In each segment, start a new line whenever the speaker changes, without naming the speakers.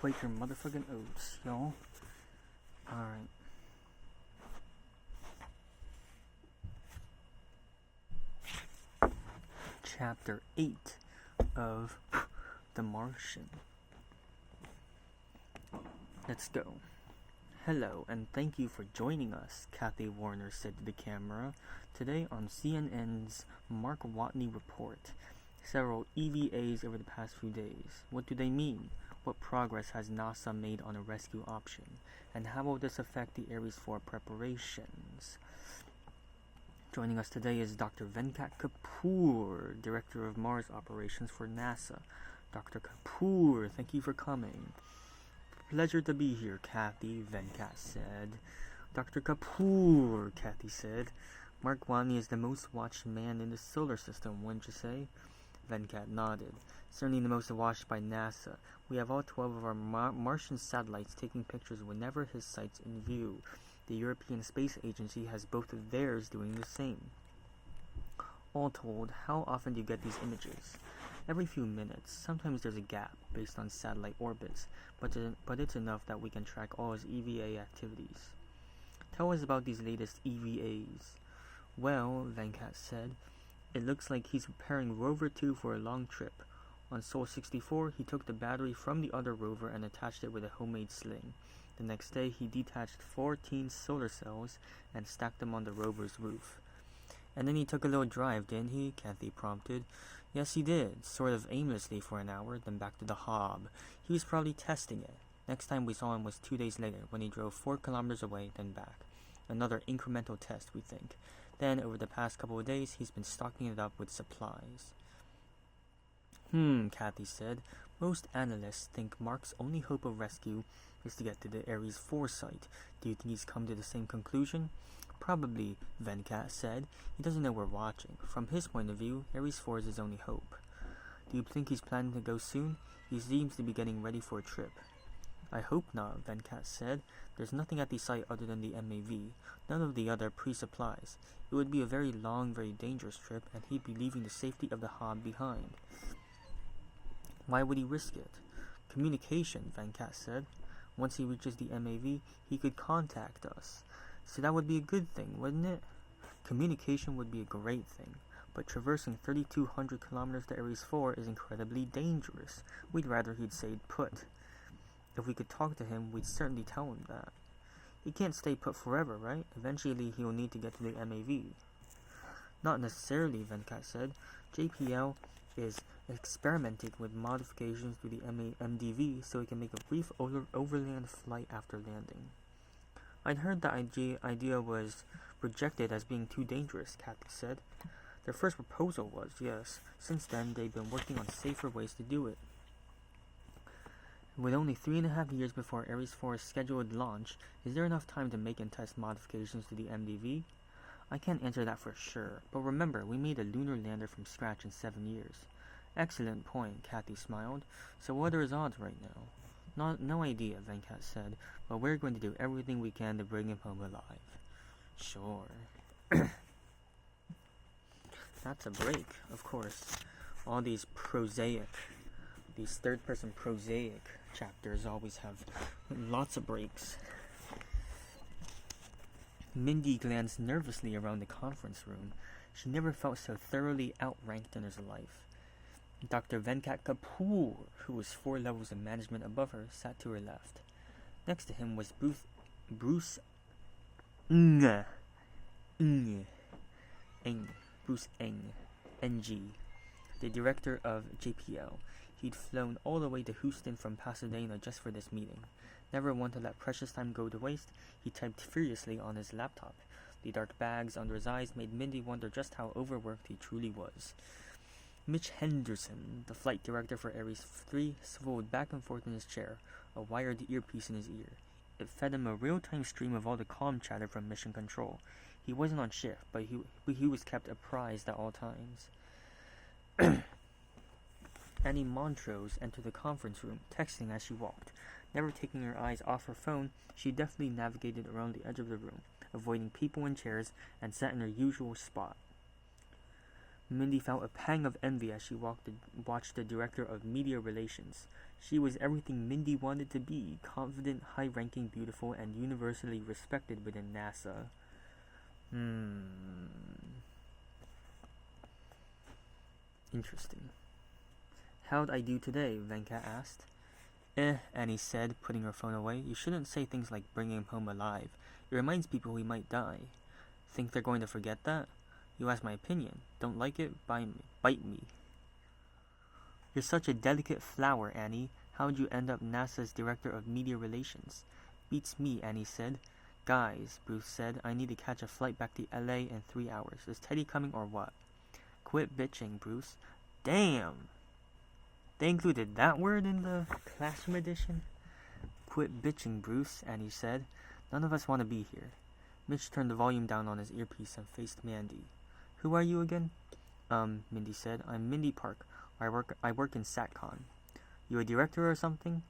Quaker motherfucking oats, y'all. Alright. Chapter 8 of The Martian. Let's go. Hello, and thank you for joining us, Kathy Warner said to the camera. Today on CNN's Mark Watney Report. Several EVAs over the past few days. What do they mean? What progress has NASA made on a rescue option? And how will this affect the Ares 4 preparations? Joining us today is Dr. Venkat Kapoor, Director of Mars Operations for NASA. Dr. Kapoor, thank you for coming. Pleasure to be here, Kathy, Venkat said. Dr. Kapoor, Kathy said. Mark Watney is the most watched man in the solar system, wouldn't you say? Venkat nodded. Certainly the most watched by NASA. We have all 12 of our Martian satellites taking pictures whenever his sight's in view. The European Space Agency has both of theirs doing the same. All told, how often do you get these images? Every few minutes. Sometimes there's a gap based on satellite orbits, but it's enough that we can track all his EVA activities. Tell us about these latest EVAs. Well, Venkat said, it looks like he's preparing Rover 2 for a long trip. On Sol 64, he took the battery from the other rover and attached it with a homemade sling. The next day, he detached 14 solar cells and stacked them on the rover's roof. And then he took a little drive, didn't he? Kathy prompted. Yes, he did, sort of aimlessly for an hour, then back to the Hob. He was probably testing it. Next time we saw him was 2 days later, when he drove 4 kilometers away, then back. Another incremental test, we think. Then, over the past couple of days, he's been stocking it up with supplies. Kathy said. Most analysts think Mark's only hope of rescue is to get to the Ares 4 site. Do you think he's come to the same conclusion? Probably, Venkat said. He doesn't know we're watching. From his point of view, Ares 4 is his only hope. Do you think he's planning to go soon? He seems to be getting ready for a trip. I hope not, Venkat said. There's nothing at the site other than the MAV, none of the other pre-supplies. It would be a very long, very dangerous trip, and he'd be leaving the safety of the Hob behind. Why would he risk it? Communication, Venkat said. Once he reaches the MAV, he could contact us. So that would be a good thing, wouldn't it? Communication would be a great thing, but traversing 3,200 kilometers to Ares 4 is incredibly dangerous. We'd rather he'd stayed put. If we could talk to him, we'd certainly tell him that. He can't stay put forever, right? Eventually, he'll need to get to the MAV. Not necessarily, Venkat said. JPL is experimenting with modifications to the MDV so he can make a brief overland flight after landing. I'd heard that idea was rejected as being too dangerous, Kathy said. Their first proposal was, yes. Since then, they've been working on safer ways to do it. With only 3.5 years before Ares 4's scheduled launch, is there enough time to make and test modifications to the MDV? I can't answer that for sure, but remember, we made a lunar lander from scratch in 7 years. Excellent point, Kathy smiled. So what are his odds right now? No idea, Venkat said, but we're going to do everything we can to bring him home alive. Sure. That's a break, of course. All these third-person prosaic chapters always have lots of breaks. Mindy glanced nervously around the conference room. She never felt so thoroughly outranked in her life. Dr. Venkat Kapoor, who was 4 levels of management above her, sat to her left. Next to him was Bruce Ng, NG, the director of JPL. He'd flown all the way to Houston from Pasadena just for this meeting. Never one to let precious time go to waste, he typed furiously on his laptop. The dark bags under his eyes made Mindy wonder just how overworked he truly was. Mitch Henderson, the flight director for Ares 3, swiveled back and forth in his chair, a wired earpiece in his ear. It fed him a real-time stream of all the comm chatter from Mission Control. He wasn't on shift, but he was kept apprised at all times. Annie Montrose entered the conference room, texting as she walked. Never taking her eyes off her phone, she deftly navigated around the edge of the room, avoiding people and chairs, and sat in her usual spot. Mindy felt a pang of envy as she watched the director of media relations. She was everything Mindy wanted to be, confident, high-ranking, beautiful, and universally respected within NASA. Interesting. How'd I do today? Venkat asked. Annie said, putting her phone away. You shouldn't say things like bringing him home alive. It reminds people he might die. Think they're going to forget that? You asked my opinion. Don't like it? Bite me. You're such a delicate flower, Annie. How'd you end up NASA's Director of Media Relations? Beats me, Annie said. Guys, Bruce said, I need to catch a flight back to LA in 3 hours. Is Teddy coming or what? Quit bitching, Bruce. Damn! They included that word in the classroom edition? Quit bitching, Bruce, Annie said. None of us want to be here. Mitch turned the volume down on his earpiece and faced Mandy. Who are you again? Mindy said. I'm Mindy Park. I work in SatCon. You a director or something?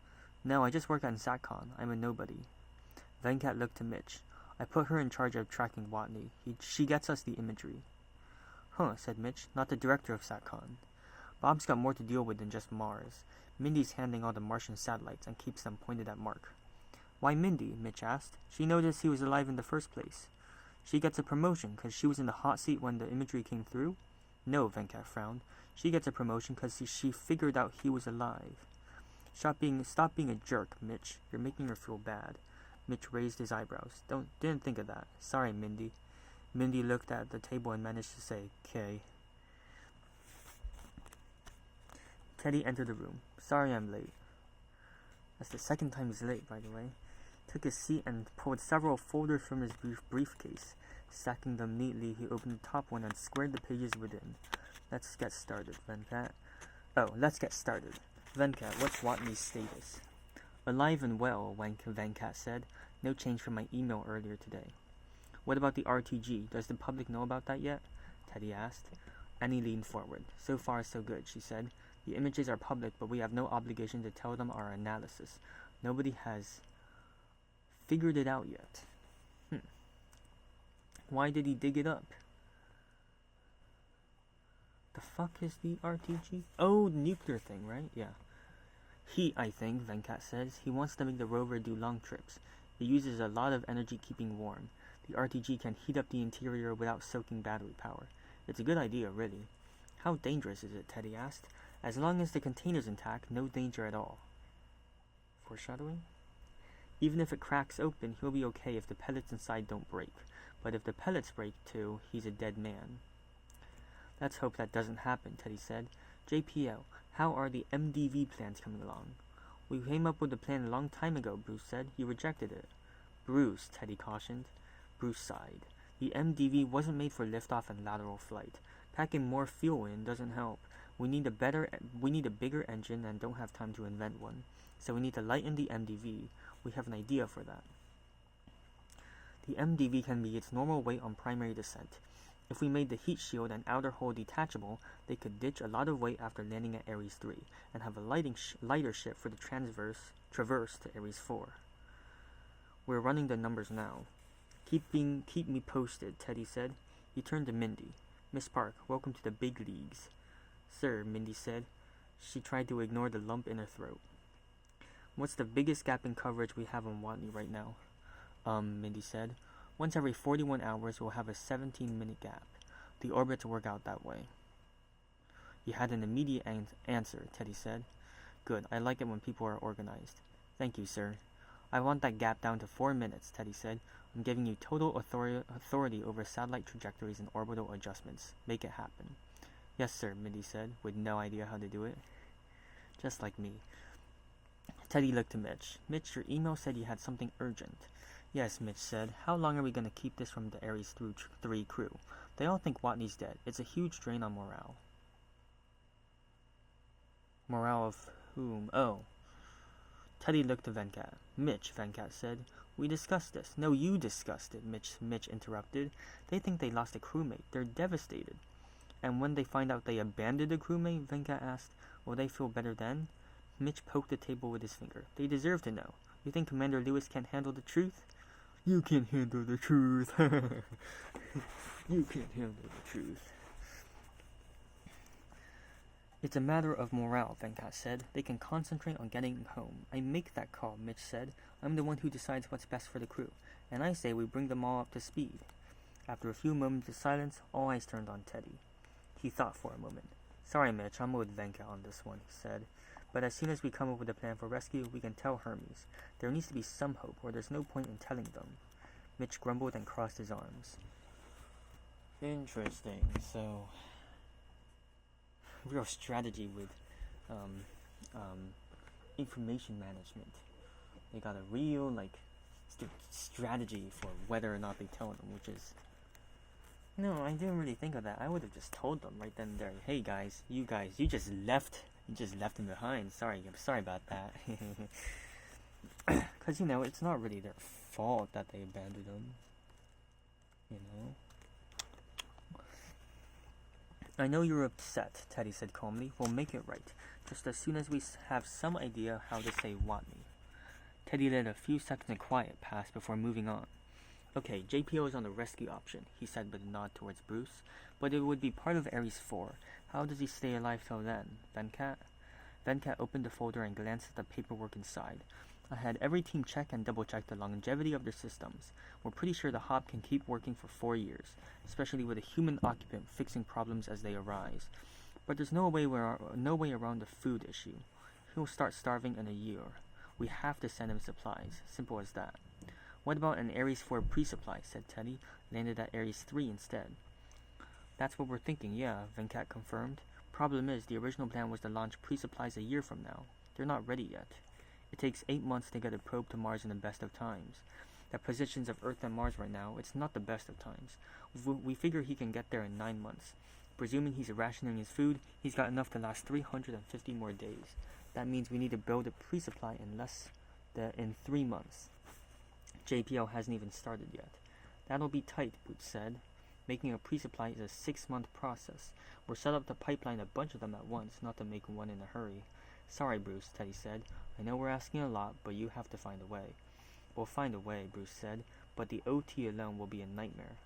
No, I just work on SatCon. I'm a nobody. Venkat looked to Mitch. I put her in charge of tracking Watney. She gets us the imagery. Huh, said Mitch. Not the director of SatCon. Bob's got more to deal with than just Mars. Mindy's handling all the Martian satellites and keeps them pointed at Mark. Why Mindy? Mitch asked. She noticed he was alive in the first place. She gets a promotion because she was in the hot seat when the imagery came through? No, Venkat frowned. She gets a promotion because she figured out he was alive. Stop being a jerk, Mitch. You're making her feel bad. Mitch raised his eyebrows. Didn't think of that. Sorry, Mindy. Mindy looked at the table and managed to say, "K." Teddy entered the room. Sorry I'm late. That's the second time he's late, by the way. Took his seat and pulled several folders from his briefcase. Stacking them neatly, he opened the top one and squared the pages within. Let's get started, Venkat. Venkat, what's Watney's status? Alive and well, Venkat said. No change from my email earlier today. What about the RTG? Does the public know about that yet? Teddy asked. Annie leaned forward. So far, so good, she said. The images are public, but we have no obligation to tell them our analysis. Nobody has figured it out yet. Why did he dig it up? The fuck is the RTG? Oh, the nuclear thing, right? Yeah. I think, Venkat says. He wants to make the rover do long trips. It uses a lot of energy keeping warm. The RTG can heat up the interior without soaking battery power. It's a good idea, really. How dangerous is it? Teddy asked. As long as the container's intact, no danger at all. Foreshadowing? Even if it cracks open, he'll be okay if the pellets inside don't break. But if the pellets break too, he's a dead man. Let's hope that doesn't happen, Teddy said. JPL, how are the MDV plans coming along? We came up with a plan a long time ago, Bruce said. You rejected it. Bruce, Teddy cautioned. Bruce sighed. The MDV wasn't made for liftoff and lateral flight. Packing more fuel in doesn't help. We need a bigger engine and don't have time to invent one. So we need to lighten the MDV. We have an idea for that. The MDV can be its normal weight on primary descent. If we made the heat shield and outer hull detachable, they could ditch a lot of weight after landing at Ares 3 and have a lighter ship for the traverse to Ares 4. We're running the numbers now. Keep me posted, Teddy said. He turned to Mindy. Miss Park, welcome to the big leagues. Sir, Mindy said. She tried to ignore the lump in her throat. What's the biggest gap in coverage we have on Watney right now? Mindy said. Once every 41 hours, we'll have a 17-minute gap. The orbits work out that way. You had an immediate answer, Teddy said. Good, I like it when people are organized. Thank you, sir. I want that gap down to 4 minutes, Teddy said. I'm giving you total authority over satellite trajectories and orbital adjustments. Make it happen. Yes, sir, Mindy said, with no idea how to do it. Just like me. Teddy looked to Mitch. Mitch, your email said you had something urgent. Yes, Mitch said. How long are we going to keep this from the Ares 3 crew? They all think Watney's dead. It's a huge drain on morale. Morale of whom? Oh. Teddy looked to Venkat. Mitch, Venkat said. We discussed this. No, you discussed it, Mitch interrupted. They think they lost a crewmate. They're devastated. And when they find out they abandoned a crewmate, Venkat asked, will they feel better then? Mitch poked the table with his finger. They deserve to know. You think Commander Lewis can't handle the truth? You can't handle the truth. You can't handle the truth. It's a matter of morale, Venkat said. They can concentrate on getting home. I make that call, Mitch said. I'm the one who decides what's best for the crew, and I say we bring them all up to speed. After a few moments of silence, all eyes turned on Teddy. He thought for a moment. Sorry, Mitch, I'm with Venkat on this one, he said. But as soon as we come up with a plan for rescue, we can tell Hermes. There needs to be some hope, or there's no point in telling them. Mitch grumbled and crossed his arms. Interesting. So, real strategy with information management. They got a real strategy for whether or not they tell them, which is no, I didn't really think of that. I would have just told them right then and there. Hey guys, you just left him behind. Sorry about that. Because it's not really their fault that they abandoned him. I know you're upset, Teddy said calmly. We'll make it right, just as soon as we have some idea how to say Watney. Teddy let a few seconds of quiet pass before moving on. Okay, JPO is on the rescue option, he said with a nod towards Bruce, but it would be part of Ares 4. How does he stay alive till then? Venkat? Venkat opened the folder and glanced at the paperwork inside. I had every team check and double-check the longevity of their systems. We're pretty sure the Hop can keep working for 4 years, especially with a human occupant fixing problems as they arise. But there's no way around the food issue. He'll start starving in a year. We have to send him supplies. Simple as that. What about an Ares 4 pre-supply, said Teddy. Landed at Ares 3 instead. That's what we're thinking, yeah, Venkat confirmed. Problem is, the original plan was to launch pre-supplies a year from now. They're not ready yet. It takes 8 months to get a probe to Mars in the best of times. The positions of Earth and Mars right now, it's not the best of times. We figure he can get there in 9 months. Presuming he's rationing his food, he's got enough to last 350 more days. That means we need to build a pre-supply in 3 months. JPL hasn't even started yet. That'll be tight, Boots said. Making a pre-supply is a 6-month process. We're set up to pipeline a bunch of them at once, not to make one in a hurry. Sorry, Bruce, Teddy said. I know we're asking a lot, but you have to find a way. We'll find a way, Bruce said, but the OT alone will be a nightmare.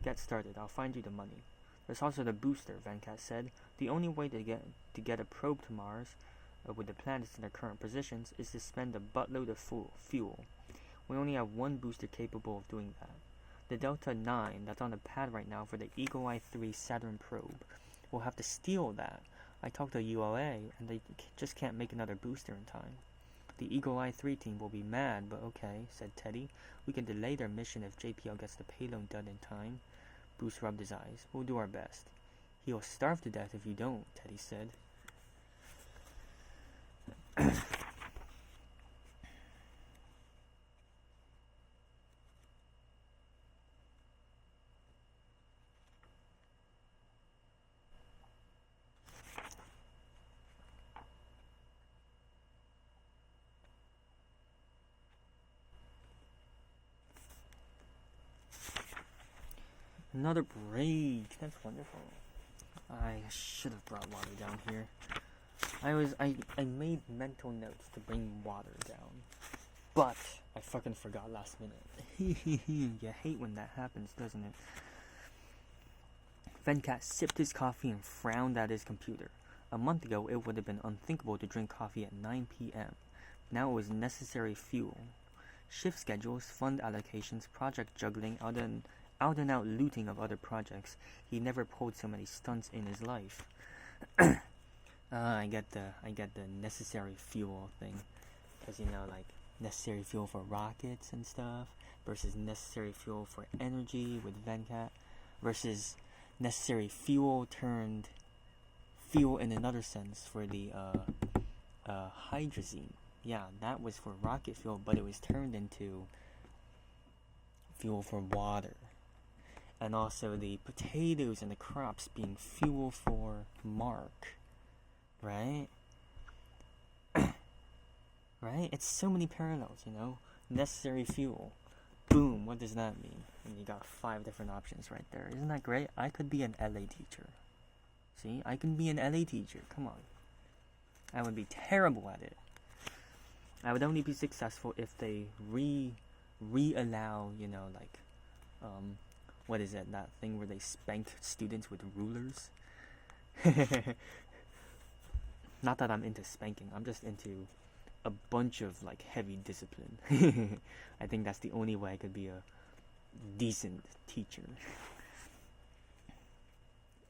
Get started. I'll find you the money. There's also the booster, Venkat said. The only way to get a probe to Mars, with the planets in their current positions, is to spend a buttload of fuel. We only have one booster capable of doing that. The Delta 9 that's on the pad right now for the Eagle Eye 3 Saturn probe. We'll have to steal that. I talked to ULA, and they just can't make another booster in time. The Eagle Eye 3 team will be mad, but okay, said Teddy. We can delay their mission if JPL gets the payload done in time. Bruce rubbed his eyes. We'll do our best. He'll starve to death if you don't, Teddy said. Another break. That's wonderful. I should have brought water down here. I made mental notes to bring water down, but I fucking forgot last minute. You hate when that happens, doesn't it? Venkat sipped his coffee and frowned at his computer. A month ago, it would have been unthinkable to drink coffee at 9 p.m. Now it was necessary fuel. Shift schedules, fund allocations, project juggling, out and out looting of other projects. He never pulled so many stunts in his life. I get the necessary fuel thing, because necessary fuel for rockets and stuff versus necessary fuel for energy with Venkat versus necessary fuel turned fuel in another sense for the hydrazine. Yeah, that was for rocket fuel, but it was turned into fuel for water. And also the potatoes and the crops being fuel for Mark. Right? Right? It's so many parallels, Necessary fuel. Boom, what does that mean? And you got 5 different options right there. Isn't that great? I could be an LA teacher. See? I can be an LA teacher. Come on. I would be terrible at it. I would only be successful if they re-allow, what is it, that thing where they spank students with rulers? Not that I'm into spanking, I'm just into a bunch of like heavy discipline. I think that's the only way I could be a decent teacher.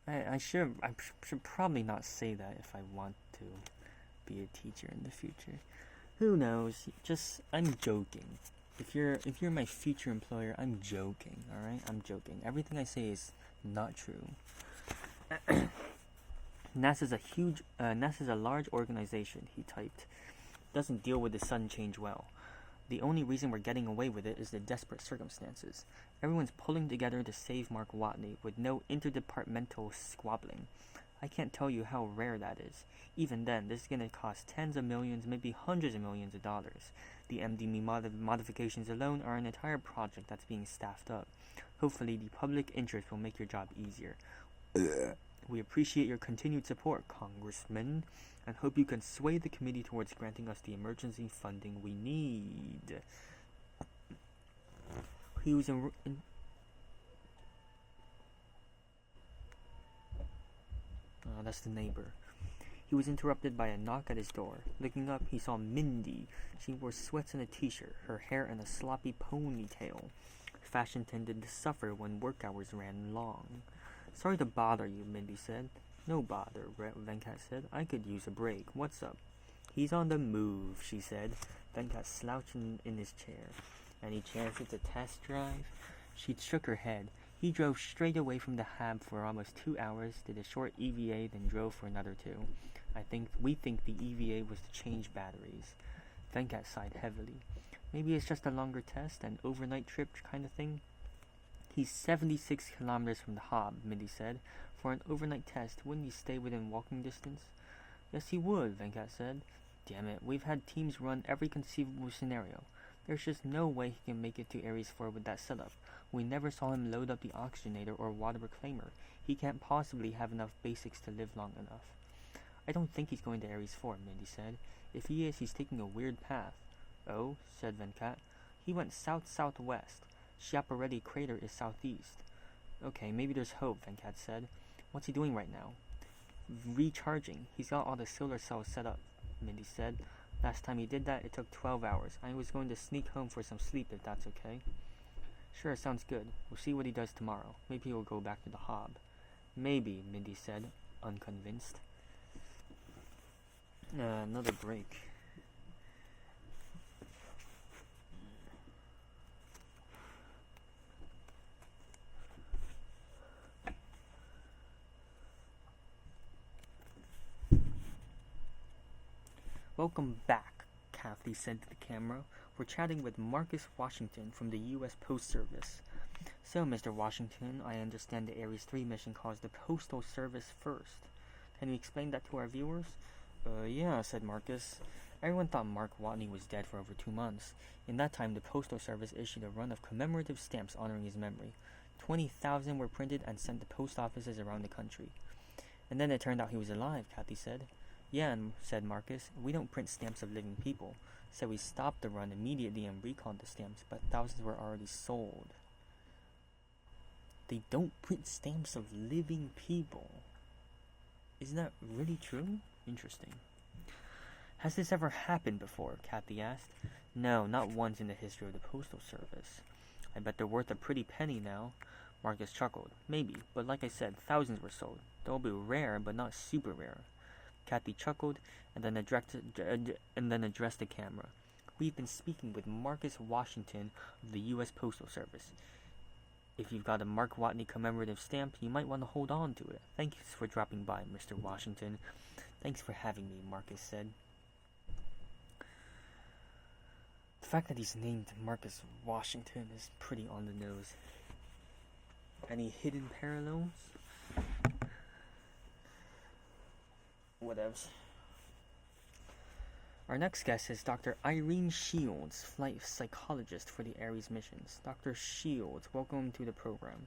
I should probably not say that if I want to be a teacher in the future. Who knows? Just I'm joking. If you're my future employer, I'm joking. All right, I'm joking. Everything I say is not true. NASA's a large organization, he typed. Doesn't deal with the sudden change well. The only reason we're getting away with it is the desperate circumstances. Everyone's pulling together to save Mark Watney with no interdepartmental squabbling. I can't tell you how rare that is. Even then, this is going to cost tens of millions, maybe hundreds of millions of dollars. The MDME modifications alone are an entire project that's being staffed up. Hopefully, the public interest will make your job easier. We appreciate your continued support, Congressman, and hope you can sway the committee towards granting us the emergency funding we need. He was that's the neighbor. He was interrupted by a knock at his door. Looking up, he saw Mindy. She wore sweats and a t-shirt, her hair in a sloppy ponytail. Fashion tended to suffer when work hours ran long. Sorry to bother you, Mindy said. No bother, Venkat said. I could use a break. What's up? He's on the move, she said. Venkat slouched in his chair. Any chance it's a test drive? She shook her head. He drove straight away from the hab for almost 2 hours, did a short EVA, then drove for another 2. We think the EVA was to change batteries. Venkat sighed heavily. Maybe it's just a longer test, an overnight trip kind of thing? He's 76 kilometers from the hub, Mindy said. For an overnight test, wouldn't he stay within walking distance? Yes, he would, Venkat said. Damn it, we've had teams run every conceivable scenario. There's just no way he can make it to Ares 4 with that setup. We never saw him load up the oxygenator or water reclaimer. He can't possibly have enough basics to live long enough. I don't think he's going to Ares 4, Mindy said. If he is, he's taking a weird path. Oh, said Venkat. He went south-southwest. Schiaparelli crater is southeast. Okay, maybe there's hope, Venkat said. What's he doing right now? Recharging. He's got all the solar cells set up, Mindy said. Last time he did that, it took 12 hours. I was going to sneak home for some sleep, if that's okay. Sure, sounds good. We'll see what he does tomorrow. Maybe he'll go back to the hob. Maybe, Mindy said, unconvinced. Another break. Welcome back, Kathy said to the camera. We're chatting with Marcus Washington from the U.S. Post Service. So, Mr. Washington, I understand the Ares 3 mission calls the Postal Service first. Can you explain that to our viewers? Yeah, said Marcus. Everyone thought Mark Watney was dead for over 2 months. In that time, the Postal Service issued a run of commemorative stamps honoring his memory. 20,000 were printed and sent to post offices around the country. And then it turned out he was alive, Kathy said. Yeah, said Marcus. We don't print stamps of living people. So we stopped the run immediately and recalled the stamps, but thousands were already sold. They don't print stamps of living people. Isn't that really true? Interesting. Has this ever happened before? Kathy asked. No, not once in the history of the Postal Service. I bet they're worth a pretty penny now. Marcus chuckled. Maybe, but like I said, thousands were sold. They'll be rare, but not super rare. Kathy chuckled and then addressed the camera. We've been speaking with Marcus Washington of the U.S. Postal Service. If you've got a Mark Watney commemorative stamp, you might want to hold on to it. Thanks for dropping by, Mr. Washington. Thanks for having me, Marcus said. The fact that he's named Marcus Washington is pretty on the nose. Any hidden parallels? Whatevs. Our next guest is Dr. Irene Shields, flight psychologist for the Ares missions. Dr. Shields, welcome to the program.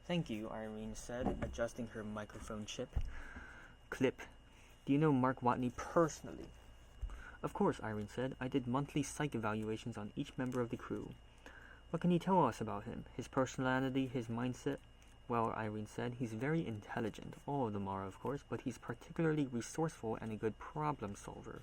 Thank you, Irene said, adjusting her microphone clip. Do you know Mark Watney personally? Of course, Irene said. I did monthly psych evaluations on each member of the crew. What can you tell us about him? His personality, his mindset? Well, Irene said, he's very intelligent, all of them are, of course, but he's particularly resourceful and a good problem solver.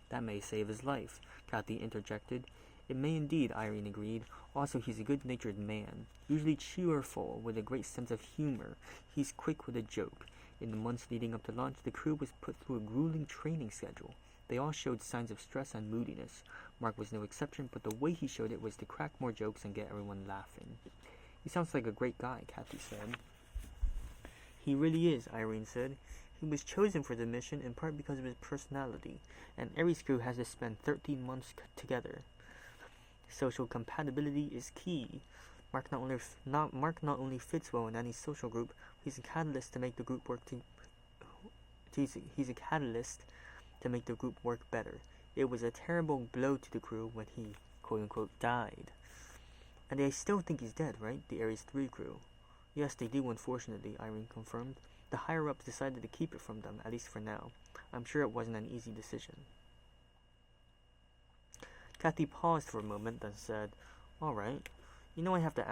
That may save his life, Kathy interjected. It may indeed, Irene agreed. Also, he's a good-natured man, usually cheerful, with a great sense of humor. He's quick with a joke. In the months leading up to launch, the crew was put through a grueling training schedule. They all showed signs of stress and moodiness. Mark was no exception, but the way he showed it was to crack more jokes and get everyone laughing. He sounds like a great guy, Kathy said. He really is, Irene said. He was chosen for the mission in part because of his personality, and Ares crew has to spend 13 months together. Social compatibility is key. Mark not only fits well in any social group, he's a catalyst to make the group work he's a catalyst to make the group work better. It was a terrible blow to the crew when he, quote-unquote, died. And they still think he's dead, right? The Ares 3 crew. Yes, they do, unfortunately, Irene confirmed. The higher-ups decided to keep it from them, at least for now. I'm sure it wasn't an easy decision. Kathy paused for a moment, then said, All right. You know I have to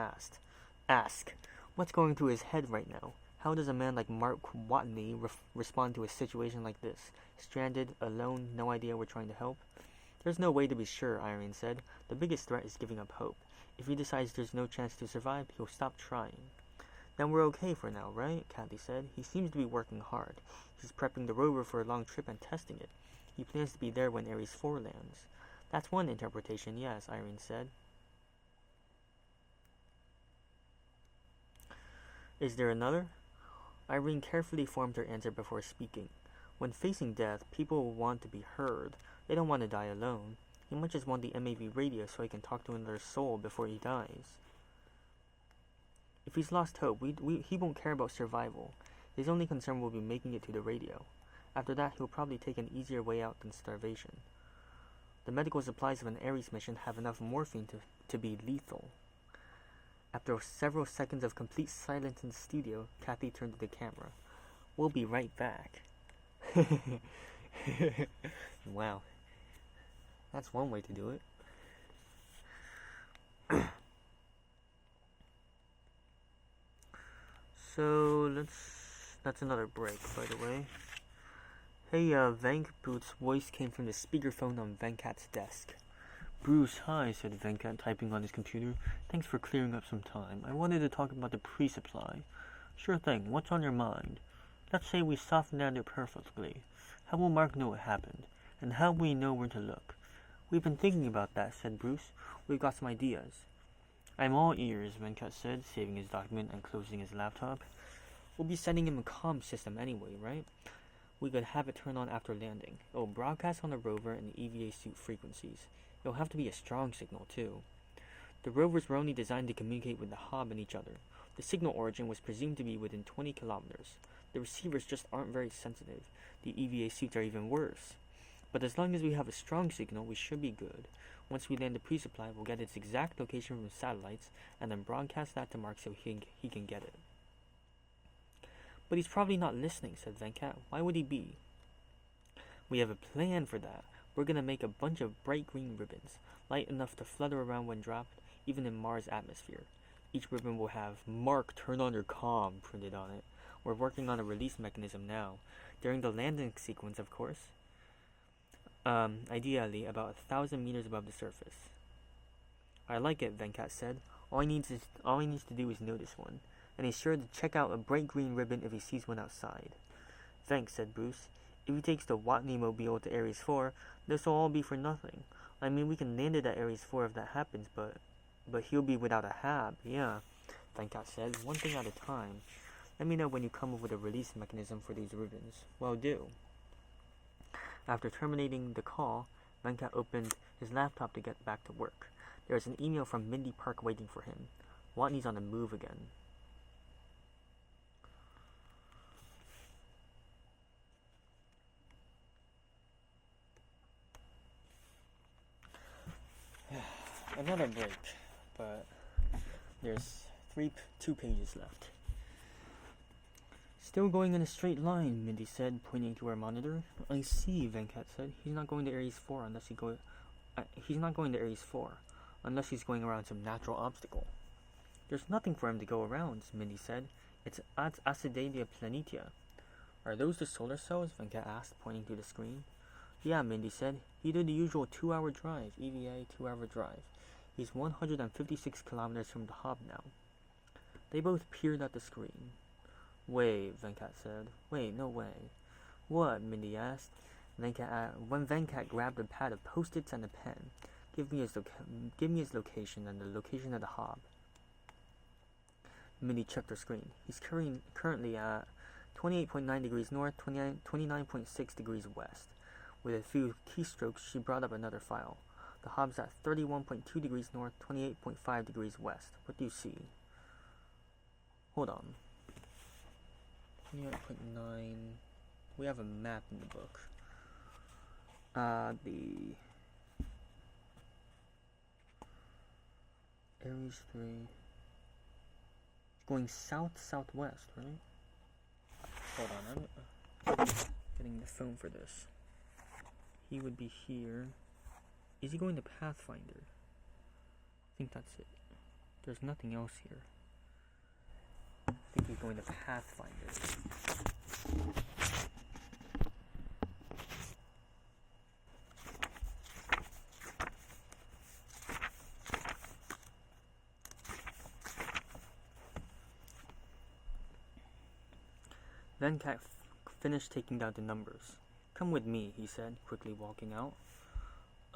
ask. What's going through his head right now? How does a man like Mark Watney respond to a situation like this? Stranded, alone, no idea we're trying to help? There's no way to be sure, Irene said. The biggest threat is giving up hope. If he decides there's no chance to survive, he'll stop trying. Then we're okay for now, right? Kathy said. He seems to be working hard. He's prepping the rover for a long trip and testing it. He plans to be there when Ares 4 lands. That's one interpretation, yes, Irene said. Is there another? Irene carefully formed her answer before speaking. When facing death, people want to be heard. They don't want to die alone. He might just want the MAV radio so he can talk to another soul before he dies. If he's lost hope, he won't care about survival. His only concern will be making it to the radio. After that, he'll probably take an easier way out than starvation. The medical supplies of an Ares mission have enough morphine to be lethal. After several seconds of complete silence in the studio, Kathy turned to the camera. We'll be right back. Wow. That's one way to do it. So, that's another break, by the way. Hey, Venk, Bruce's voice came from the speakerphone on Venkat's desk. Bruce, hi, said Venkat, typing on his computer. Thanks for clearing up some time. I wanted to talk about the pre-supply. Sure thing, what's on your mind? Let's say we soft land it perfectly. How will Mark know what happened? And how will we know where to look? We've been thinking about that, said Bruce. We've got some ideas. I'm all ears, Venkat said, saving his document and closing his laptop. We'll be sending him a comm system anyway, right? We could have it turn on after landing. It'll broadcast on the rover and the EVA suit frequencies. It'll have to be a strong signal, too. The rovers were only designed to communicate with the Hob and each other. The signal origin was presumed to be within 20 kilometers. The receivers just aren't very sensitive. The EVA suits are even worse. But as long as we have a strong signal, we should be good. Once we land the pre-supply, we'll get its exact location from satellites, and then broadcast that to Mark so he can get it. But he's probably not listening, said Venkat. Why would he be? We have a plan for that. We're gonna make a bunch of bright green ribbons, light enough to flutter around when dropped, even in Mars' atmosphere. Each ribbon will have "Mark, turn on your comm" printed on it. We're working on a release mechanism now. During the landing sequence, of course. Ideally about 1,000 meters above the surface. I like it, Venkat said. All he needs to do is notice one. And he's sure to check out a bright green ribbon if he sees one outside. Thanks, said Bruce. If he takes the Watney mobile to Ares 4, this will all be for nothing. I mean, we can land it at Ares 4 if that happens, but he'll be without a hab, yeah, Venkat said, one thing at a time. Let me know when you come up with a release mechanism for these ribbons. Well, do. After terminating the call, Venkat opened his laptop to get back to work. There was an email from Mindy Park waiting for him. Watney's on the move again. Another break, but there's 2 pages left. Still going in a straight line, Mindy said, pointing to her monitor. I see, Venkat said. He's not going to Ares 4 unless he's not going to Ares 4 unless he's going around some natural obstacle. There's nothing for him to go around, Mindy said. It's Acidalia planitia. Are those the solar cells? Venkat asked, pointing to the screen. Yeah, Mindy said. He did the usual 2-hour drive. EVA 2-hour drive. He's 156 kilometers from the hub now. They both peered at the screen. Wait, Venkat said. Wait, no way. What? Mindy asked. When Venkat grabbed a pad of post-its and a pen. Give me his location and the location of the hub. Mindy checked her screen. He's currently at 28.9 degrees north, 29.6 degrees west. With a few keystrokes, she brought up another file. The hub's at 31.2 degrees north, 28.5 degrees west. What do you see? Hold on. 28.9. We have a map in the book. The Aries 3. It's going south-southwest, right? Hold on, I'm getting the phone for this. He would be here. Is he going to Pathfinder? I think that's it. There's nothing else here. I think he's going to Pathfinder. Venkat finished taking down the numbers. Come with me, he said, quickly walking out.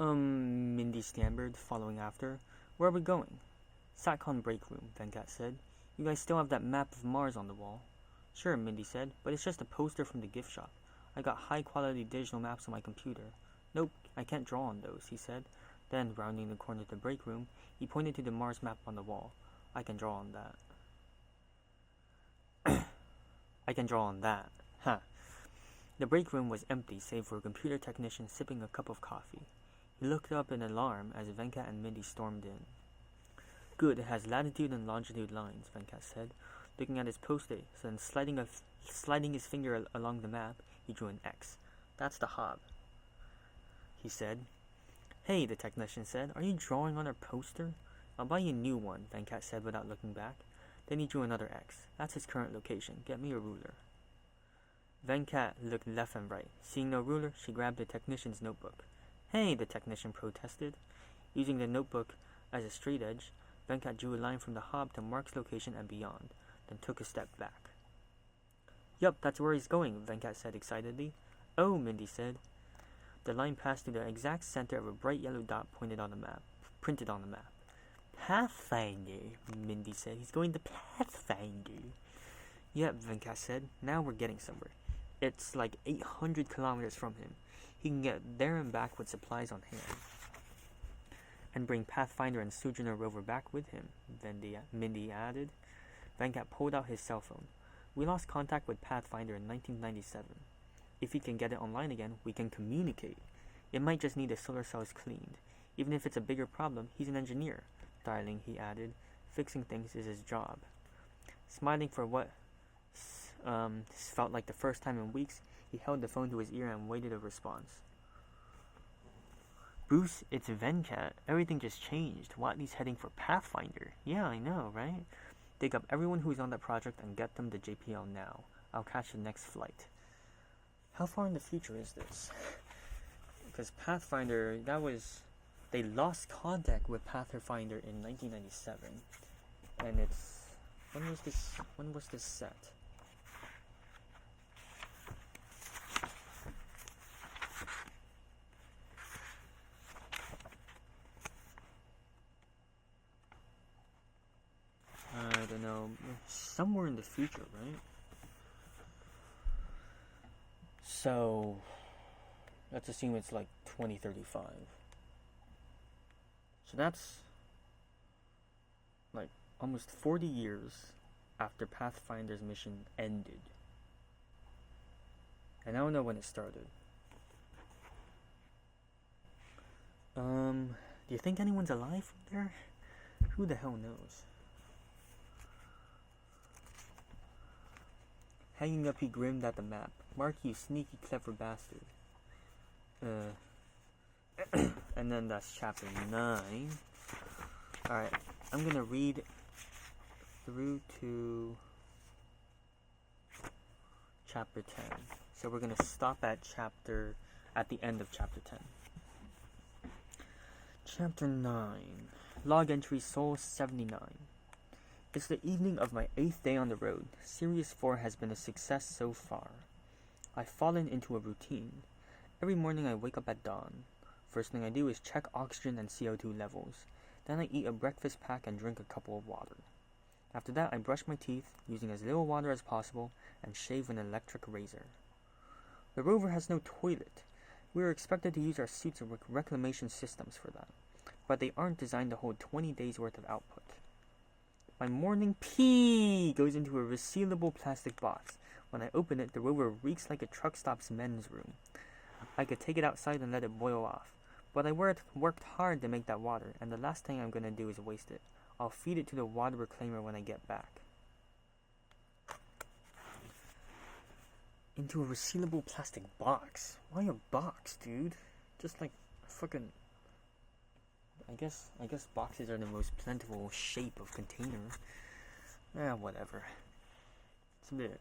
Mindy stammered, following after. Where are we going? Satcon break room, Venkat said. You guys still have that map of Mars on the wall? Sure, Mindy said, but it's just a poster from the gift shop. I got high-quality digital maps on my computer. Nope, I can't draw on those, he said. Then, rounding the corner of the break room, he pointed to the Mars map on the wall. I can draw on that. I can draw on that. Huh. The break room was empty save for a computer technician sipping a cup of coffee. He looked up in alarm as Venkat and Mindy stormed in. Good, it has latitude and longitude lines, Venkat said, looking at his post-it, then sliding his finger along the map, he drew an X. That's the hub, he said. Hey, the technician said, are you drawing on our poster? I'll buy you a new one, Venkat said without looking back. Then he drew another X. That's his current location. Get me a ruler. Venkat looked left and right. Seeing no ruler, she grabbed the technician's notebook. Hey, the technician protested. Using the notebook as a straight edge, Venkat drew a line from the hub to Mark's location and beyond, then took a step back. Yup, that's where he's going, Venkat said excitedly. Oh, Mindy said. The line passed through the exact center of a bright yellow dot printed on the map. Pathfinder, Mindy said. He's going to Pathfinder. Yep, Venkat said. Now we're getting somewhere. It's like 800 kilometers from him. He can get there and back with supplies on hand. And bring Pathfinder and Sojourner rover back with him, Mindy added. Venkat pulled out his cell phone. We lost contact with Pathfinder in 1997. If he can get it online again, we can communicate. It might just need the solar cells cleaned. Even if it's a bigger problem, he's an engineer. Darling, he added, fixing things is his job. Smiling for what felt like the first time in weeks, he held the phone to his ear and waited a response. Bruce, it's Venkat. Everything just changed. Watley's heading for Pathfinder. Yeah, I know, right? Dig up everyone who's on that project and get them to JPL now. I'll catch the next flight. How far in the future is this? Because Pathfinder, they lost contact with Pathfinder in 1997. And when was this set? I don't know, somewhere in the future, right? So, let's assume it's like 2035. So that's like almost 40 years after Pathfinder's mission ended. And I don't know when it started. Do you think anyone's alive from there? Who the hell knows? Hanging up, he grinned at the map. Mark, you sneaky, clever bastard. And then that's chapter 9. Alright, I'm gonna read through to chapter 10. So we're going to stop at the end of chapter 10. Chapter 9. Log entry Soul 79. It's the evening of my 8th day on the road. Series 4 has been a success so far. I've fallen into a routine. Every morning I wake up at dawn. First thing I do is check oxygen and CO2 levels. Then I eat a breakfast pack and drink a cup of water. After that, I brush my teeth, using as little water as possible, and shave with an electric razor. The rover has no toilet. We are expected to use our suits and reclamation systems for that, but they aren't designed to hold 20 days worth of output. My morning pee goes into a resealable plastic box. When I open it, the rover reeks like a truck stop's men's room. I could take it outside and let it boil off, but I worked hard to make that water, and the last thing I'm going to do is waste it. I'll feed it to the water reclaimer when I get back. Into a resealable plastic box? Why a box, dude? Just like fucking... I guess boxes are the most plentiful shape of container. Whatever. It's a bit...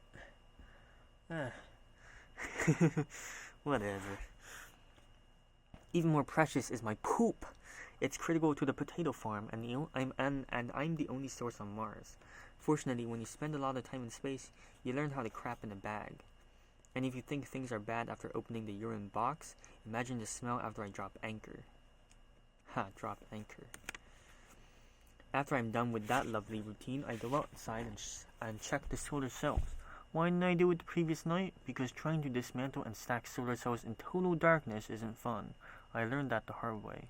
whatever. Even more precious is my poop. It's critical to the potato farm, and I'm the only source on Mars. Fortunately, when you spend a lot of time in space, you learn how to crap in a bag. And if you think things are bad after opening the urine box, imagine the smell after I drop anchor. Drop anchor. After I'm done with that lovely routine, I go outside and check the solar cells. Why didn't I do it the previous night? Because trying to dismantle and stack solar cells in total darkness isn't fun. I learned that the hard way.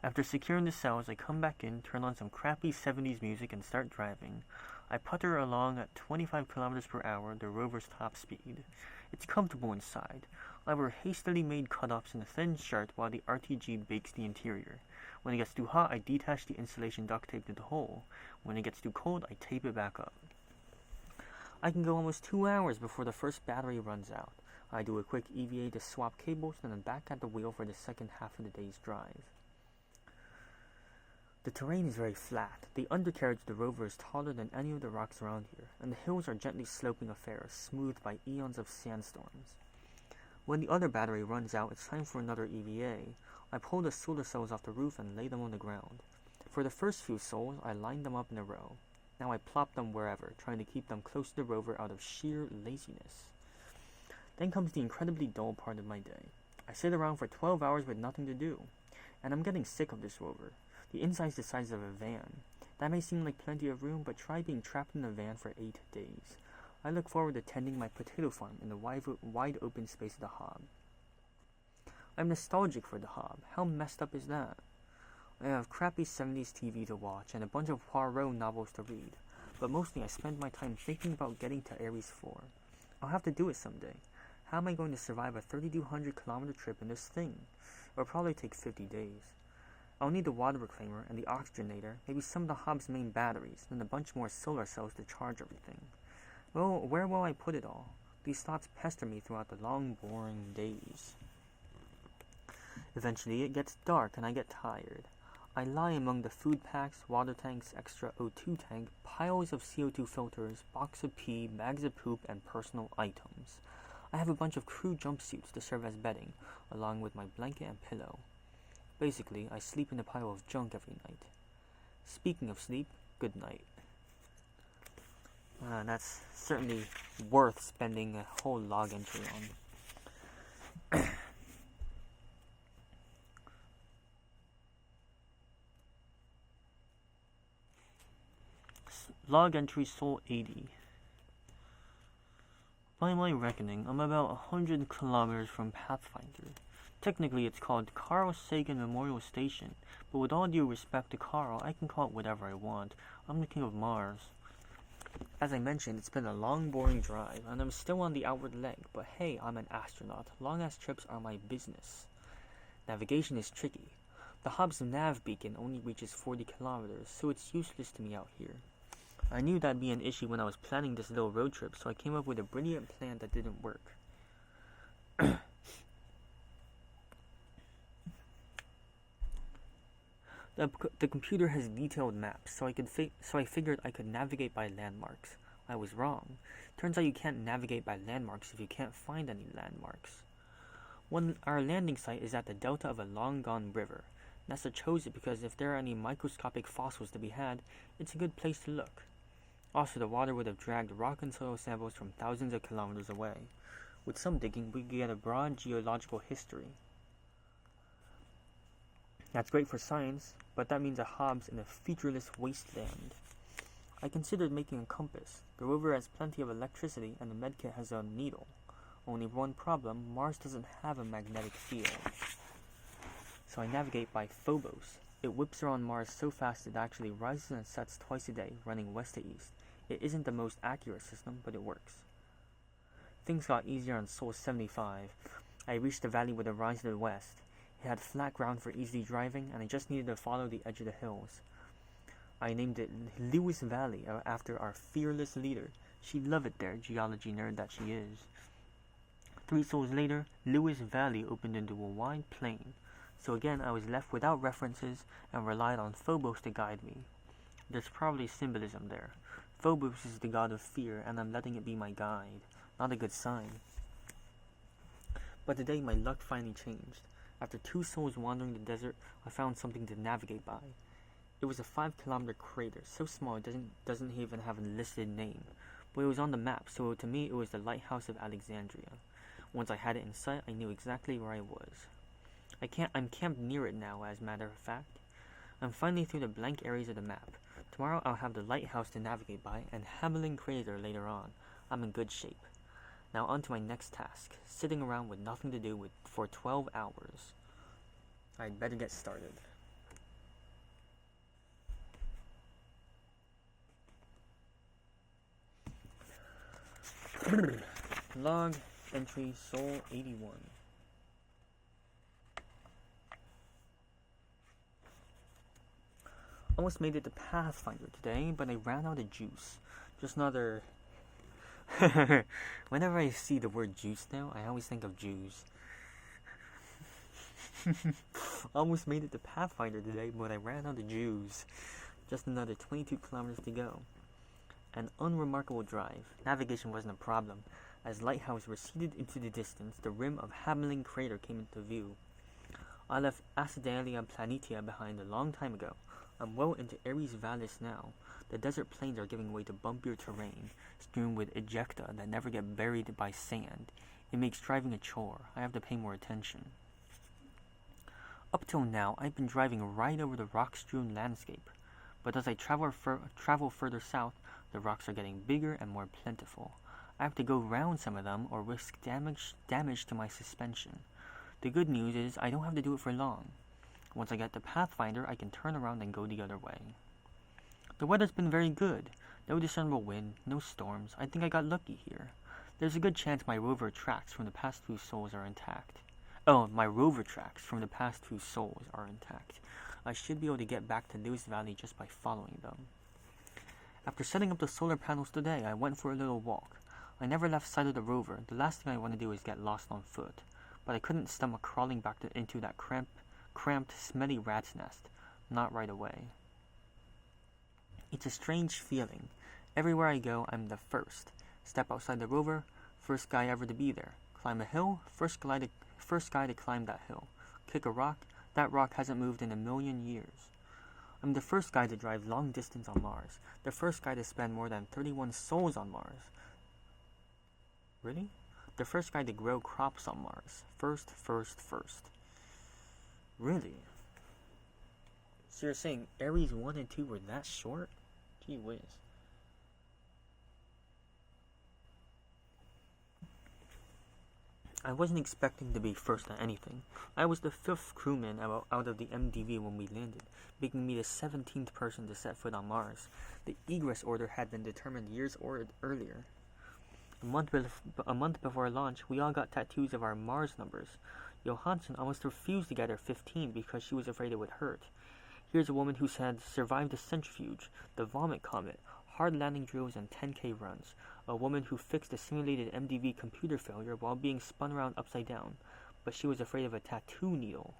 After securing the cells, I come back in, turn on some crappy 70s music, and start driving. I putter along at 25 kilometers per hour, the rover's top speed. It's comfortable inside. I wear hastily made cut-offs and a thin shirt while the RTG bakes the interior. When it gets too hot, I detach the insulation duct tape to the hole. When it gets too cold, I tape it back up. I can go almost 2 hours before the first battery runs out. I do a quick EVA to swap cables, and I'm back at the wheel for the second half of the day's drive. The terrain is very flat. The undercarriage of the rover is taller than any of the rocks around here, and the hills are gently sloping affairs, smoothed by eons of sandstorms. When the other battery runs out, it's time for another EVA. I pull the solar cells off the roof and lay them on the ground. For the first few souls, I line them up in a row. Now I plop them wherever, trying to keep them close to the rover out of sheer laziness. Then comes the incredibly dull part of my day. I sit around for 12 hours with nothing to do, and I'm getting sick of this rover. The inside's the size of a van. That may seem like plenty of room, but try being trapped in a van for 8 days. I look forward to tending my potato farm in the wide open space of the Hob. I'm nostalgic for the Hob. How messed up is that? I have crappy 70s TV to watch and a bunch of Poirot novels to read, but mostly I spend my time thinking about getting to Ares 4. I'll have to do it someday. How am I going to survive a 3,200 kilometer trip in this thing? It'll probably take 50 days. I'll need the water reclaimer and the oxygenator, maybe some of the Hob's main batteries, and a bunch more solar cells to charge everything. Well, where will I put it all? These thoughts pester me throughout the long, boring days. Eventually, it gets dark and I get tired. I lie among the food packs, water tanks, extra O2 tank, piles of CO2 filters, box of pee, bags of poop, and personal items. I have a bunch of crew jumpsuits to serve as bedding, along with my blanket and pillow. Basically, I sleep in a pile of junk every night. Speaking of sleep, good night. That's certainly worth spending a whole log entry on. Log entry Soul 80. By my reckoning, I'm about 100 kilometers from Pathfinder. Technically, it's called Carl Sagan Memorial Station, but with all due respect to Carl, I can call it whatever I want. I'm the king of Mars. As I mentioned, it's been a long, boring drive, and I'm still on the outward leg, but hey, I'm an astronaut. Long-ass trips are my business. Navigation is tricky. The Hob's nav beacon only reaches 40 kilometers, so it's useless to me out here. I knew that'd be an issue when I was planning this little road trip, so I came up with a brilliant plan that didn't work. The computer has detailed maps, so I figured I could navigate by landmarks. I was wrong. Turns out you can't navigate by landmarks if you can't find any landmarks. Our landing site is at the delta of a long-gone river. NASA chose it because if there are any microscopic fossils to be had, it's a good place to look. Also, the water would have dragged rock and soil samples from thousands of kilometers away. With some digging, we could get a broad geological history. That's great for science, but that means a Hobbs in a featureless wasteland. I considered making a compass. The rover has plenty of electricity, and the medkit has a needle. Only one problem, Mars doesn't have a magnetic field. So I navigate by Phobos. It whips around Mars so fast it actually rises and sets twice a day, running west to east. It isn't the most accurate system, but it works. Things got easier on Sol 75. I reached the valley with a rise to the west. It had flat ground for easy driving, and I just needed to follow the edge of the hills. I named it Lewis Valley after our fearless leader. She'd love it there, geology nerd that she is. 3 sols later, Lewis Valley opened into a wide plain. So again, I was left without references and relied on Phobos to guide me. There's probably symbolism there. Phobos is the god of fear, and I'm letting it be my guide. Not a good sign. But today, my luck finally changed. After 2 sols wandering the desert, I found something to navigate by. It was a 5-kilometer crater, so small it doesn't even have a listed name. But it was on the map, so to me it was the Lighthouse of Alexandria. Once I had it in sight, I knew exactly where I was. I'm camped near it now, as a matter of fact. I'm finally through the blank areas of the map. Tomorrow I'll have the lighthouse to navigate by, and Hamelin Crater later on. I'm in good shape. Now on to my next task, sitting around with nothing to do for 12 hours. I'd better get started. Log entry Sol 81. Almost made it to Pathfinder today, but I ran out of juice. Just another... Whenever I see the word juice now, I always think of Jews. Almost made it to Pathfinder today, but I ran out of Jews. Just another 22 kilometers to go. An unremarkable drive. Navigation wasn't a problem. As Lighthouse receded into the distance, the rim of Hamelin Crater came into view. I left Acidalia Planitia behind a long time ago. I'm well into Ares Vallis now. The desert plains are giving way to bumpier terrain, strewn with ejecta that never get buried by sand. It makes driving a chore. I have to pay more attention. Up till now, I've been driving right over the rock-strewn landscape. But as I travel further south, the rocks are getting bigger and more plentiful. I have to go round some of them or risk damage to my suspension. The good news is I don't have to do it for long. Once I get to Pathfinder, I can turn around and go the other way. The weather's been very good. No discernible wind, no storms. I think I got lucky here. There's a good chance my rover tracks from the past 2 sols are intact. My rover tracks from the past 2 sols are intact. I should be able to get back to Lewis Valley just by following them. After setting up the solar panels today, I went for a little walk. I never left sight of the rover. The last thing I want to do is get lost on foot. But I couldn't stomach crawling back into that cramped, smelly rat's nest. Not right away. It's a strange feeling. Everywhere I go, I'm the first. Step outside the rover, first guy ever to be there. Climb a hill, first guy to climb that hill. Kick a rock, that rock hasn't moved in 1,000,000 years. I'm the first guy to drive long distance on Mars. The first guy to spend more than 31 sols on Mars. Really? The first guy to grow crops on Mars. First. Really? So you're saying Ares 1 and 2 were that short? Gee whiz. I wasn't expecting to be first on anything. I was the 5th crewman out of the MDV when we landed, making me the 17th person to set foot on Mars. The egress order had been determined years earlier. A month before launch, we all got tattoos of our Mars numbers. Johansson almost refused to get her 15 because she was afraid it would hurt. Here's a woman who had survived the centrifuge, the vomit comet, hard landing drills, and 10K runs. A woman who fixed a simulated MDV computer failure while being spun around upside down, but she was afraid of a tattoo needle.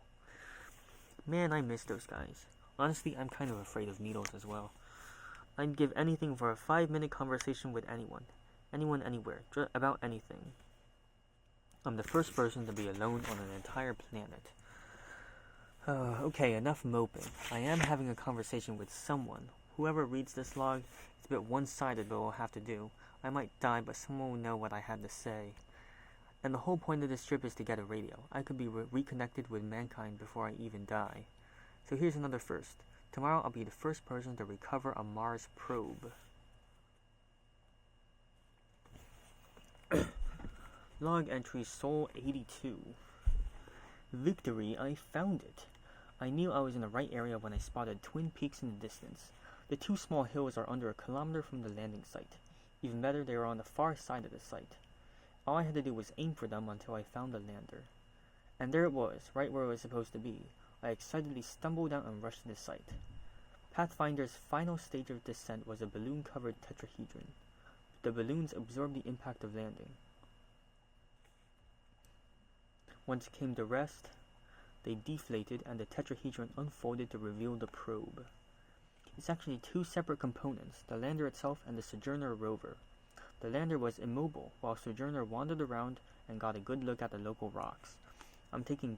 Man, I miss those guys. Honestly, I'm kind of afraid of needles as well. I'd give anything for a 5-minute conversation with anyone. Anyone, anywhere. About anything. I'm the first person to be alone on an entire planet. Okay, enough moping. I am having a conversation with someone. Whoever reads this log, it's a bit one-sided, but we'll have to do. I might die, but someone will know what I had to say. And the whole point of this trip is to get a radio. I could be reconnected with mankind before I even die. So here's another first. Tomorrow I'll be the first person to recover a Mars probe. Log entry Sol 82. Victory, I found it. I knew I was in the right area when I spotted twin peaks in the distance. The two small hills are under a kilometer from the landing site. Even better, they are on the far side of the site. All I had to do was aim for them until I found the lander. And there it was, right where it was supposed to be. I excitedly stumbled out and rushed to the site. Pathfinder's final stage of descent was a balloon-covered tetrahedron. The balloons absorbed the impact of landing. Once it came to rest, they deflated and the tetrahedron unfolded to reveal the probe. It's actually two separate components, the lander itself and the Sojourner rover. The lander was immobile, while Sojourner wandered around and got a good look at the local rocks. I'm taking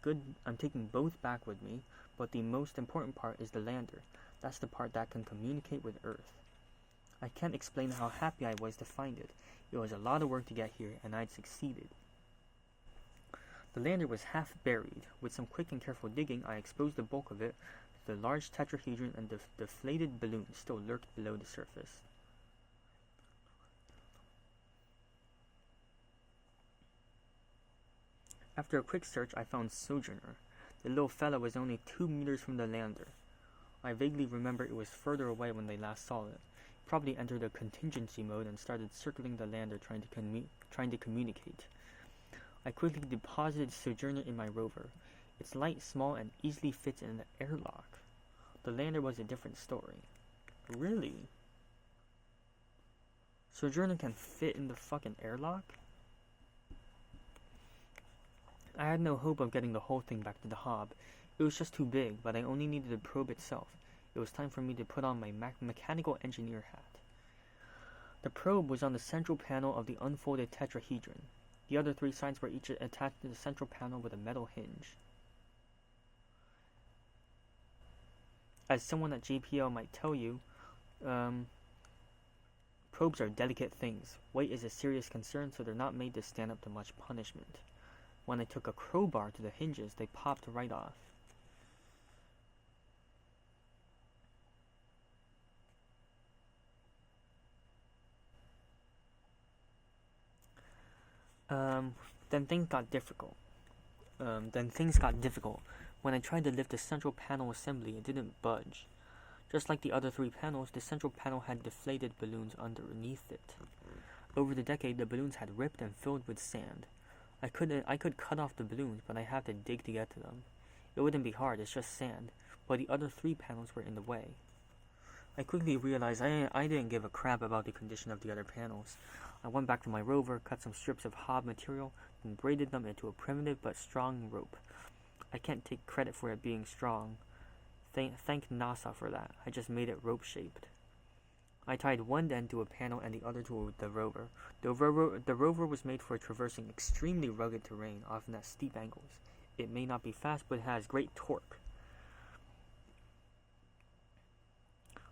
both back with me, but the most important part is the lander. That's the part that can communicate with Earth. I can't explain how happy I was to find it. It was a lot of work to get here, and I'd succeeded. The lander was half buried. With some quick and careful digging, I exposed the bulk of it. The large tetrahedron and the deflated balloon still lurked below the surface. After a quick search, I found Sojourner. The little fella was only 2 meters from the lander. I vaguely remember it was further away when they last saw it. Probably entered a contingency mode and started circling the lander trying to communicate. I quickly deposited Sojourner in my rover. It's light, small, and easily fits in an airlock. The lander was a different story. Really? Sojourner can fit in the fucking airlock? I had no hope of getting the whole thing back to the Hob. It was just too big, but I only needed the probe itself. It was time for me to put on my mechanical engineer hat. The probe was on the central panel of the unfolded tetrahedron. The other 3 sides were each attached to the central panel with a metal hinge. As someone at JPL might tell you, probes are delicate things. Weight is a serious concern, so they're not made to stand up to much punishment. When I took a crowbar to the hinges, they popped right off. Then things got difficult. When I tried to lift the central panel assembly, it didn't budge. Just like the other 3 panels, the central panel had deflated balloons underneath it. Over the decade, the balloons had ripped and filled with sand. I could cut off the balloons, but I had to dig to get to them. It wouldn't be hard, it's just sand, but the other 3 panels were in the way. I quickly realized I didn't give a crap about the condition of the other panels. I went back to my rover, cut some strips of Hob material, and braided them into a primitive but strong rope. I can't take credit for it being strong. Thank NASA for that. I just made it rope-shaped. I tied one end to a panel and the other to the rover. The rover was made for traversing extremely rugged terrain, often at steep angles. It may not be fast, but it has great torque.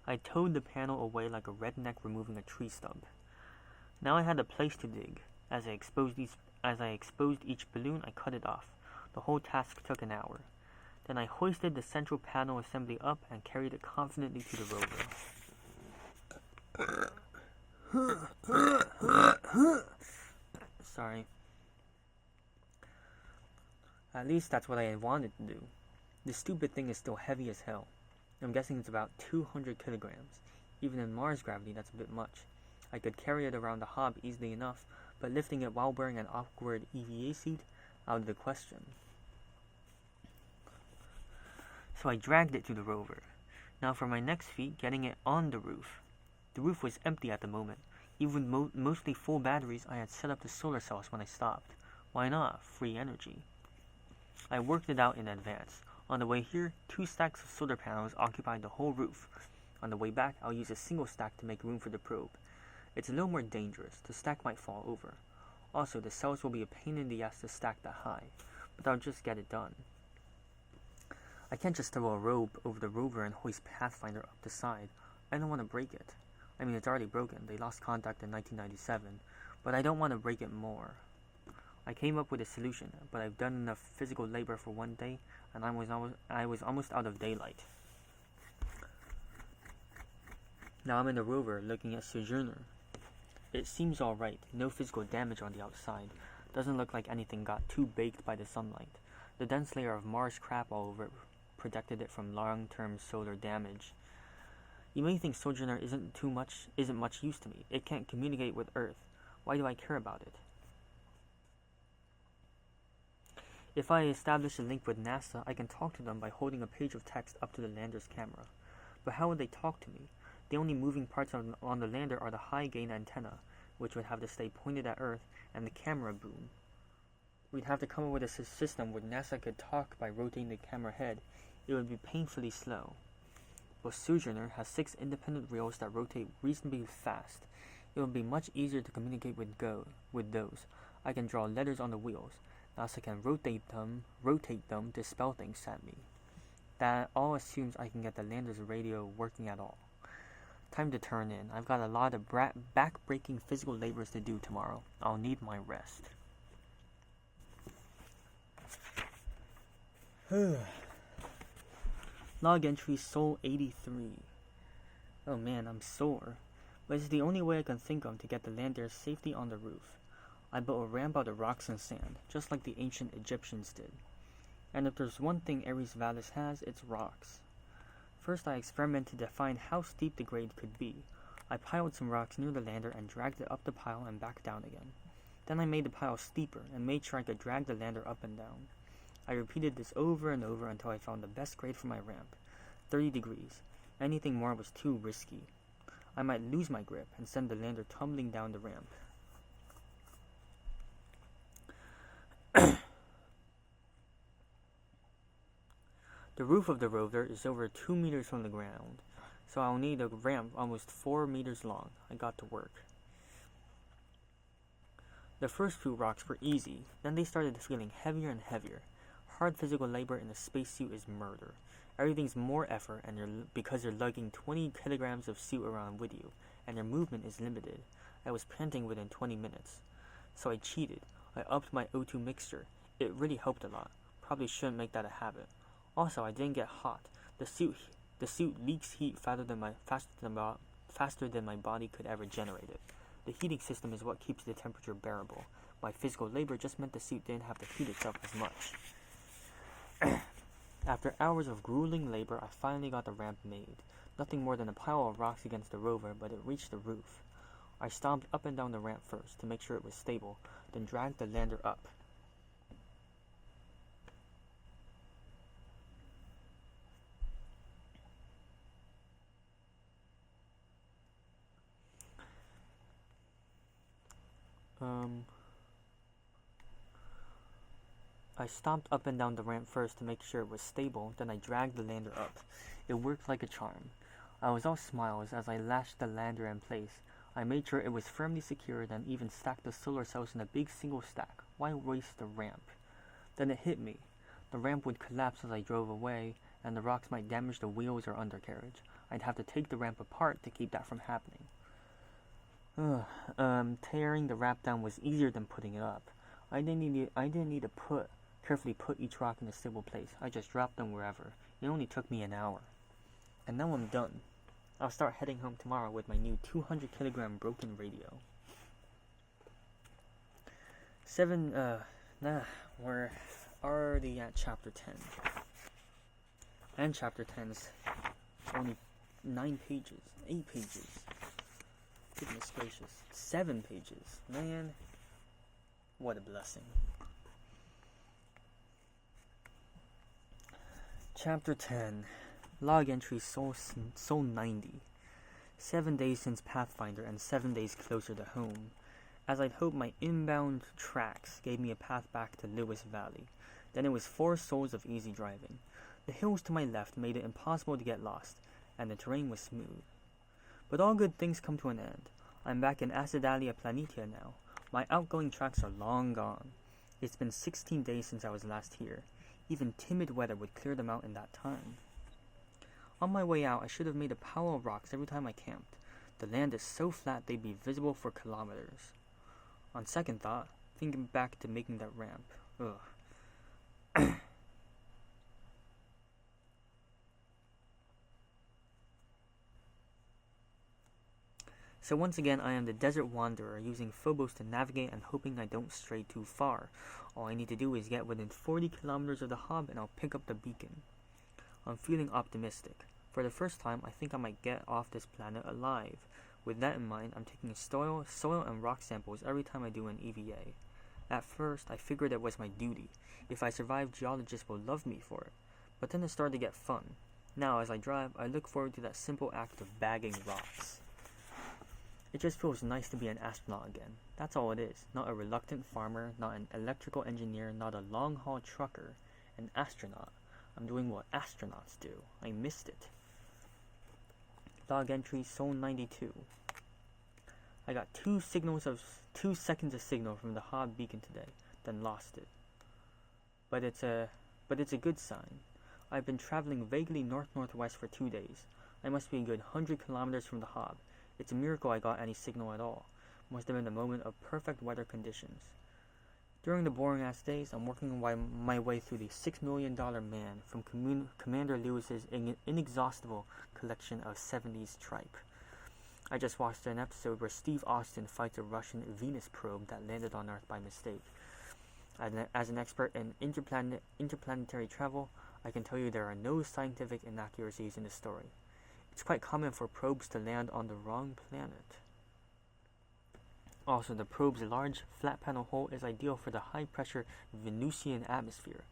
I towed the panel away like a redneck removing a tree stump. Now I had a place to dig. As I exposed each balloon, I cut it off. The whole task took an hour. Then I hoisted the central panel assembly up and carried it confidently to the rover. Sorry. At least that's what I wanted to do. This stupid thing is still heavy as hell. I'm guessing it's about 200 kilograms. Even in Mars gravity, that's a bit much. I could carry it around the Hob easily enough, but lifting it while wearing an awkward EVA suit, out of the question. So I dragged it to the rover. Now for my next feat, getting it on the roof. The roof was empty at the moment. Even with mostly full batteries, I had set up the solar cells when I stopped. Why not? Free energy. I worked it out in advance. On the way here, 2 stacks of solar panels occupied the whole roof. On the way back, I'll use a single stack to make room for the probe. It's a little more dangerous. The stack might fall over. Also, the cells will be a pain in the ass to stack that high, but I'll just get it done. I can't just throw a rope over the rover and hoist Pathfinder up the side. I don't want to break it. I mean, it's already broken. They lost contact in 1997, but I don't want to break it more. I came up with a solution, but I've done enough physical labor for one day, and I was almost out of daylight. Now I'm in the rover looking at Sojourner. It seems alright, no physical damage on the outside. Doesn't look like anything got too baked by the sunlight. The dense layer of Mars crap all over it protected it from long-term solar damage. You may think Sojourner isn't much use to me. It can't communicate with Earth. Why do I care about it? If I establish a link with NASA, I can talk to them by holding a page of text up to the lander's camera. But how would they talk to me? The only moving parts on the lander are the high-gain antenna, which would have to stay pointed at Earth, and the camera boom. We'd have to come up with a system where NASA could talk by rotating the camera head. It would be painfully slow. But Sojourner has 6 independent reels that rotate reasonably fast. It would be much easier to communicate with those. I can draw letters on the wheels. NASA can rotate them to spell things at me. That all assumes I can get the lander's radio working at all. Time to turn in. I've got a lot of back-breaking physical labors to do tomorrow. I'll need my rest. Log entry Soul 83. Oh man, I'm sore. But it's the only way I can think of to get the lander safely on the roof. I built a ramp out of rocks and sand, just like the ancient Egyptians did. And if there's one thing Ares Vallis has, it's rocks. First, I experimented to find how steep the grade could be. I piled some rocks near the lander and dragged it up the pile and back down again. Then I made the pile steeper and made sure I could drag the lander up and down. I repeated this over and over until I found the best grade for my ramp, 30 degrees. Anything more was too risky. I might lose my grip and send the lander tumbling down the ramp. The roof of the rover is over 2 meters from the ground, so I'll need a ramp almost 4 meters long. I got to work. The first few rocks were easy, then they started feeling heavier and heavier. Hard physical labor in a spacesuit is murder. Everything's more effort because you're lugging 20 kilograms of suit around with you, and your movement is limited. I was panting within 20 minutes. So I cheated. I upped my O2 mixture. It really helped a lot. Probably shouldn't make that a habit. Also, I didn't get hot. The suit leaks heat faster than my body could ever generate it. The heating system is what keeps the temperature bearable. My physical labor just meant the suit didn't have to heat itself as much. After hours of grueling labor, I finally got the ramp made. Nothing more than a pile of rocks against the rover, but it reached the roof. I stomped up and down the ramp first to make sure it was stable, then dragged the lander up. I stomped up and down the ramp first to make sure it was stable, then I dragged the lander up. It worked like a charm. I was all smiles as I lashed the lander in place. I made sure it was firmly secured and even stacked the solar cells in a big single stack. Why waste the ramp? Then it hit me. The ramp would collapse as I drove away, and the rocks might damage the wheels or undercarriage. I'd have to take the ramp apart to keep that from happening. Tearing the ramp down was easier than putting it up. I didn't need to carefully put each rock in a stable place. I just dropped them wherever. It only took me an hour. And now I'm done. I'll start heading home tomorrow with my new 200-kilogram broken radio. We're already at chapter 10. And chapter 10's only 9 pages, 8 pages. Goodness gracious. 7 pages. Man, what a blessing. Chapter 10. Log entry Soul 90. 7 days since Pathfinder and 7 days closer to home. As I'd hoped, my inbound tracks gave me a path back to Lewis Valley. Then it was 4 souls of easy driving. The hills to my left made it impossible to get lost, and the terrain was smooth. But all good things come to an end. I'm back in Acidalia Planitia now. My outgoing tracks are long gone. It's been 16 days since I was last here. Even timid weather would clear them out in that time. On my way out, I should have made a pile of rocks every time I camped. The land is so flat they'd be visible for kilometers. On second thought, thinking back to making that ramp. Ugh. So once again, I am the desert wanderer, using Phobos to navigate and hoping I don't stray too far. All I need to do is get within 40 kilometers of the hub and I'll pick up the beacon. I'm feeling optimistic. For the first time, I think I might get off this planet alive. With that in mind, I'm taking soil and rock samples every time I do an EVA. At first, I figured it was my duty. If I survive, geologists will love me for it. But then it started to get fun. Now, as I drive, I look forward to that simple act of bagging rocks. It just feels nice to be an astronaut again. That's all it is. Not a reluctant farmer, not an electrical engineer, not a long-haul trucker. An astronaut. I'm doing what astronauts do. I missed it. Log entry Sol 92. I got 2 seconds of signal from the Hob beacon today, then lost it. But it's a good sign. I've been traveling vaguely north-northwest for 2 days. I must be a good 100 kilometers from the Hob. It's a miracle I got any signal at all. Must have been a moment of perfect weather conditions. During the boring-ass days, I'm working my way through the $6 Million Man from Commander Lewis's inexhaustible collection of 70s tripe. I just watched an episode where Steve Austin fights a Russian Venus probe that landed on Earth by mistake. As an expert in interplanetary travel, I can tell you there are no scientific inaccuracies in the story. It's quite common for probes to land on the wrong planet. Also, the probe's large, flat-panel hull is ideal for the high-pressure Venusian atmosphere.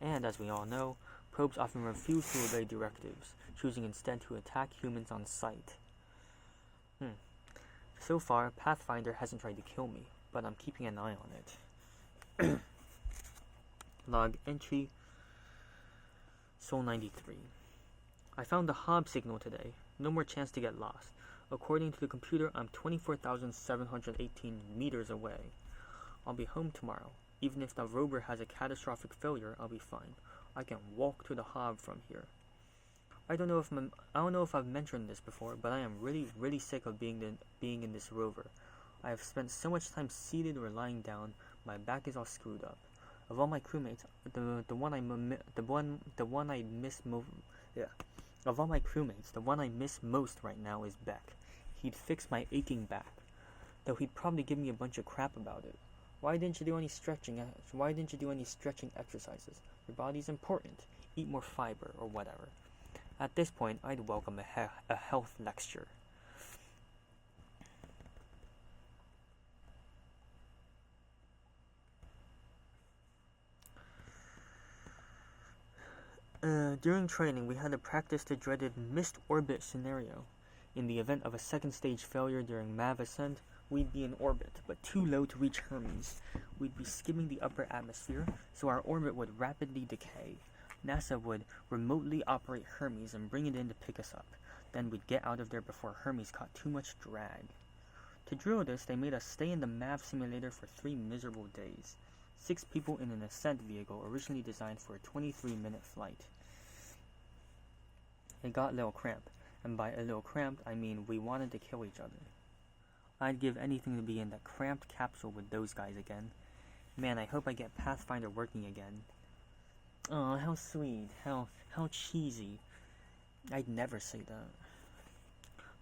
And, as we all know, probes often refuse to obey directives, choosing instead to attack humans on sight. So far, Pathfinder hasn't tried to kill me, but I'm keeping an eye on it. Log entry Sol 93. I found the Hob signal today. No more chance to get lost. According to the computer, I'm 24,718 meters away. I'll be home tomorrow. Even if the rover has a catastrophic failure, I'll be fine. I can walk to the Hob from here. I don't know if I've mentioned this before, but I am really sick of being in this rover. I have spent so much time seated or lying down, my back is all screwed up. Of all my crewmates, the one I miss most right now is Beck. He'd fix my aching back, though he'd probably give me a bunch of crap about it. Why didn't you do any stretching exercises? Your body's important. Eat more fiber or whatever. At this point, I'd welcome a health lecture. During training, we had to practice the dreaded missed orbit scenario. In the event of a second stage failure during MAV ascent, we'd be in orbit, but too low to reach Hermes. We'd be skimming the upper atmosphere, so our orbit would rapidly decay. NASA would remotely operate Hermes and bring it in to pick us up. Then we'd get out of there before Hermes caught too much drag. To drill this, they made us stay in the MAV simulator for 3 miserable days. 6 people in an ascent vehicle originally designed for a 23-minute flight. It got a little cramped, and by a little cramped, I mean we wanted to kill each other. I'd give anything to be in that cramped capsule with those guys again. Man, I hope I get Pathfinder working again. Oh, how sweet, how cheesy. I'd never say that.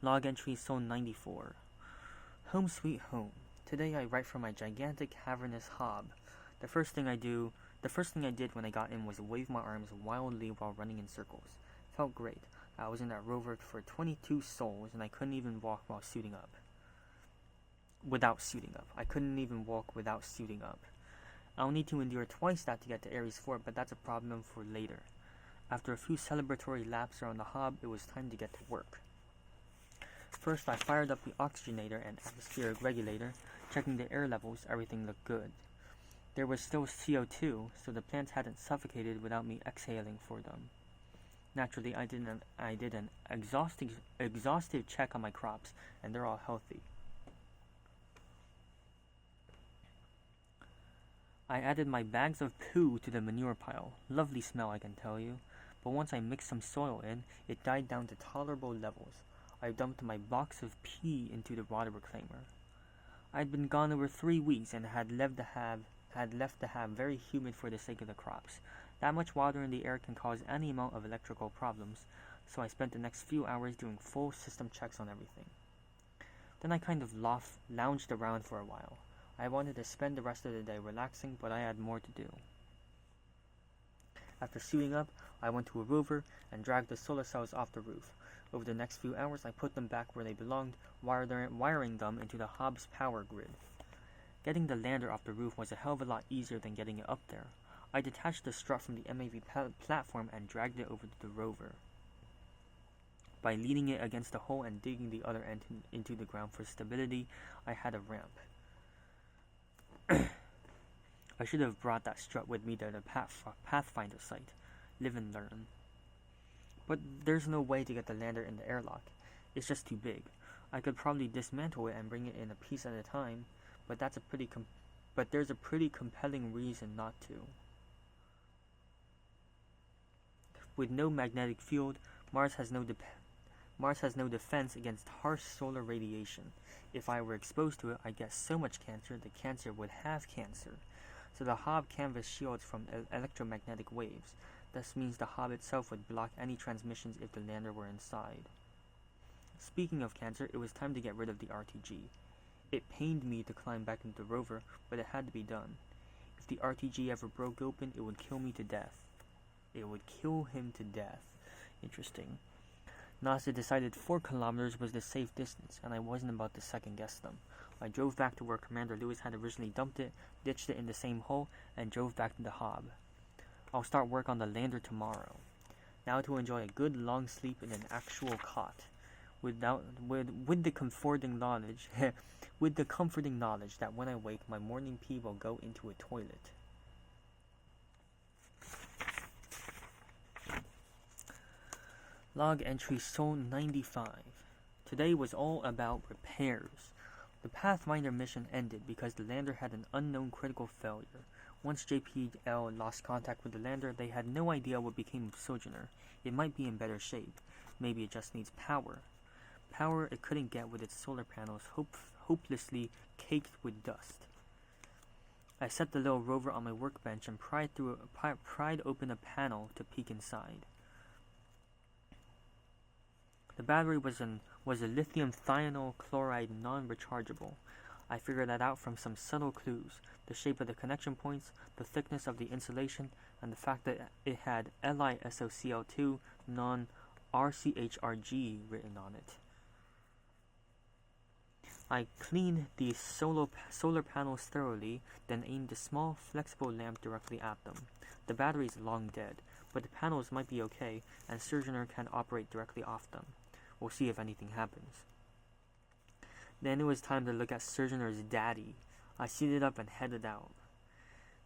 Log entry Sol 94. Home sweet home. Today I write from my gigantic cavernous hob. The first thing I did when I got in was wave my arms wildly while running in circles. Felt great. I was in that rover for 22 sols and I couldn't even walk while suiting up. Without suiting up. I couldn't even walk without suiting up. I'll need to endure twice that to get to Ares 4, but that's a problem for later. After a few celebratory laps around the Hob, it was time to get to work. First, I fired up the oxygenator and atmospheric regulator, checking the air levels. Everything looked good. There was still CO2, so the plants hadn't suffocated without me exhaling for them. Naturally, I did an exhaustive check on my crops, and they're all healthy. I added my bags of poo to the manure pile. Lovely smell, I can tell you. But once I mixed some soil in, it died down to tolerable levels. I dumped my box of pee into the water reclaimer. I had been gone over 3 weeks and had left the hab very humid for the sake of the crops. That much water in the air can cause any amount of electrical problems, so I spent the next few hours doing full system checks on everything. Then I kind of lounged around for a while. I wanted to spend the rest of the day relaxing, but I had more to do. After suiting up, I went to a rover and dragged the solar cells off the roof. Over the next few hours, I put them back where they belonged, wiring them into the Hobbs power grid. Getting the lander off the roof was a hell of a lot easier than getting it up there. I detached the strut from the MAV platform and dragged it over to the rover. By leaning it against the hole and digging the other end into the ground for stability, I had a ramp. I should have brought that strut with me to the Pathfinder site. Live and learn. But there's no way to get the lander in the airlock. It's just too big. I could probably dismantle it and bring it in a piece at a time, but there's a pretty compelling reason not to. With no magnetic field, Mars has no defense against harsh solar radiation. If I were exposed to it, I'd get so much cancer the cancer would have cancer. So the Hob canvas shields from electromagnetic waves. This means the Hob itself would block any transmissions if the lander were inside. Speaking of cancer, it was time to get rid of the RTG. It pained me to climb back into the rover, but it had to be done. If the RTG ever broke open, it would kill me to death. It would kill him to death. Interesting. NASA decided 4 kilometers was the safe distance, and I wasn't about to second-guess them. I drove back to where Commander Lewis had originally dumped it, ditched it in the same hole, and drove back to the Hob. I'll start work on the lander tomorrow. Now to enjoy a good long sleep in an actual cot. With the comforting knowledge that when I wake, my morning pee will go into a toilet. Log entry Sol 95. Today was all about repairs. The Pathfinder mission ended because the lander had an unknown critical failure. Once JPL lost contact with the lander, they had no idea what became of Sojourner. It might be in better shape. Maybe it just needs power. Power it couldn't get with its solar panels hopelessly caked with dust. I set the little rover on my workbench and pried open a panel to peek inside. The battery was a lithium thionyl chloride non-rechargeable. I figured that out from some subtle clues: the shape of the connection points, the thickness of the insulation, and the fact that it had LiSOCl2 non-RCHRG written on it. I cleaned the solar panels thoroughly, then aimed a small, flexible lamp directly at them. The battery is long dead, but the panels might be okay, and Sojourner can operate directly off them. We'll see if anything happens. Then it was time to look at Sojourner's daddy. I seated up and headed out.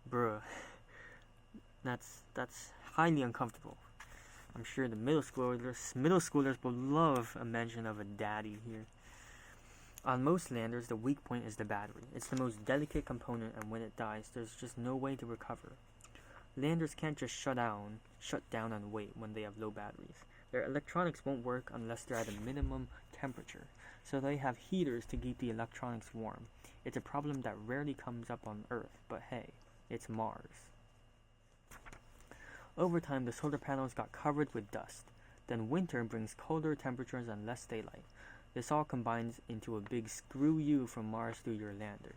Bruh. That's highly uncomfortable. I'm sure the middle schoolers will love a mention of a daddy here. On most landers, the weak point is the battery. It's the most delicate component, and when it dies, there's just no way to recover. Landers can't just shut down and wait when they have low batteries. Their electronics won't work unless they're at a minimum temperature, so they have heaters to keep the electronics warm. It's a problem that rarely comes up on Earth, but hey, it's Mars. Over time, the solar panels got covered with dust. Then winter brings colder temperatures and less daylight. This all combines into a big screw you from Mars through your lander.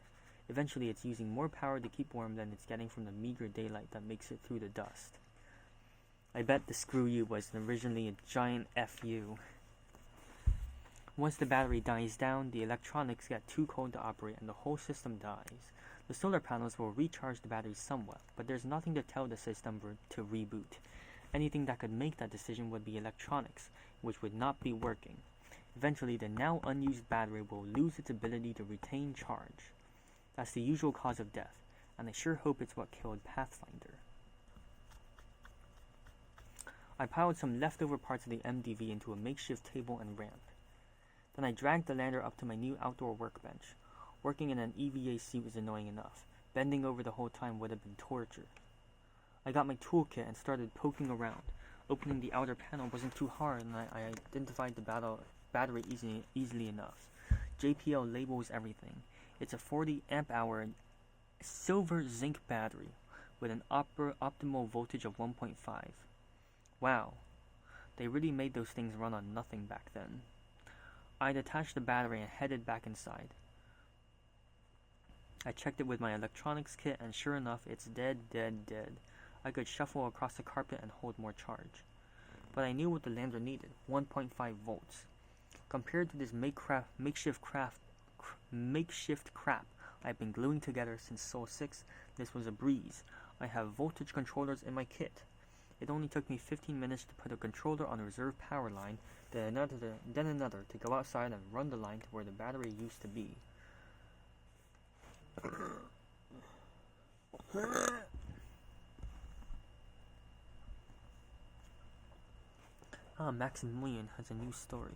Eventually, it's using more power to keep warm than it's getting from the meager daylight that makes it through the dust. I bet the screw you was originally a giant FU. Once the battery dies down, the electronics get too cold to operate and the whole system dies. The solar panels will recharge the battery somewhat, but there's nothing to tell the system to reboot. Anything that could make that decision would be electronics, which would not be working. Eventually, the now unused battery will lose its ability to retain charge. That's the usual cause of death, and I sure hope it's what killed Pathfinder. I piled some leftover parts of the MDV into a makeshift table and ramp. Then I dragged the lander up to my new outdoor workbench. Working in an EVA suit is annoying enough. Bending over the whole time would have been torture. I got my toolkit and started poking around. Opening the outer panel wasn't too hard, and I identified the battery easily enough. JPL labels everything. It's a 40 amp hour silver zinc battery with an optimal voltage of 1.5. Wow, they really made those things run on nothing back then. I detached the battery and headed back inside. I checked it with my electronics kit, and sure enough, it's dead. I could shuffle across the carpet and hold more charge. But I knew what the lander needed, 1.5 volts. Compared to this makeshift crap I've been gluing together since Sol 6, this was a breeze. I have voltage controllers in my kit. It only took me 15 minutes to put a controller on a reserve power line, then another to go outside and run the line to where the battery used to be. Maximilian has a new story.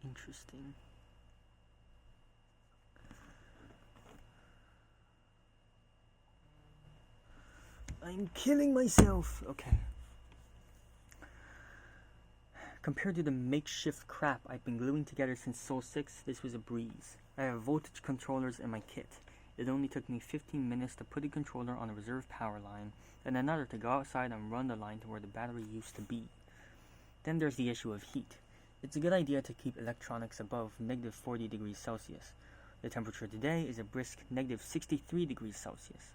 Interesting. I'm killing myself. Okay. Compared to the makeshift crap I've been gluing together since Sol 6, this was a breeze. I have voltage controllers in my kit. It only took me 15 minutes to put the controller on a reserve power line, then another to go outside and run the line to where the battery used to be. Then there's the issue of heat. It's a good idea to keep electronics above negative 40 degrees Celsius. The temperature today is a brisk negative 63 degrees Celsius.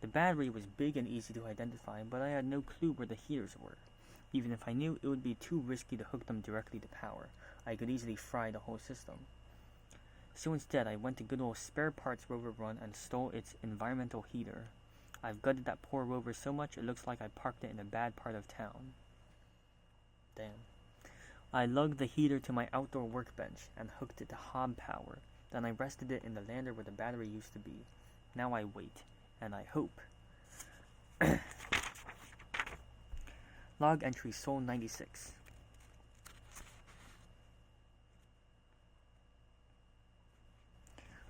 The battery was big and easy to identify, but I had no clue where the heaters were. Even if I knew, it would be too risky to hook them directly to power. I could easily fry the whole system. So instead, I went to good old Spare Parts Rover Run and stole its environmental heater. I've gutted that poor Rover so much it looks like I parked it in a bad part of town. Damn. I lugged the heater to my outdoor workbench and hooked it to hob power. Then I rested it in the lander where the battery used to be. Now I wait, and I hope. Log entry Sol 96.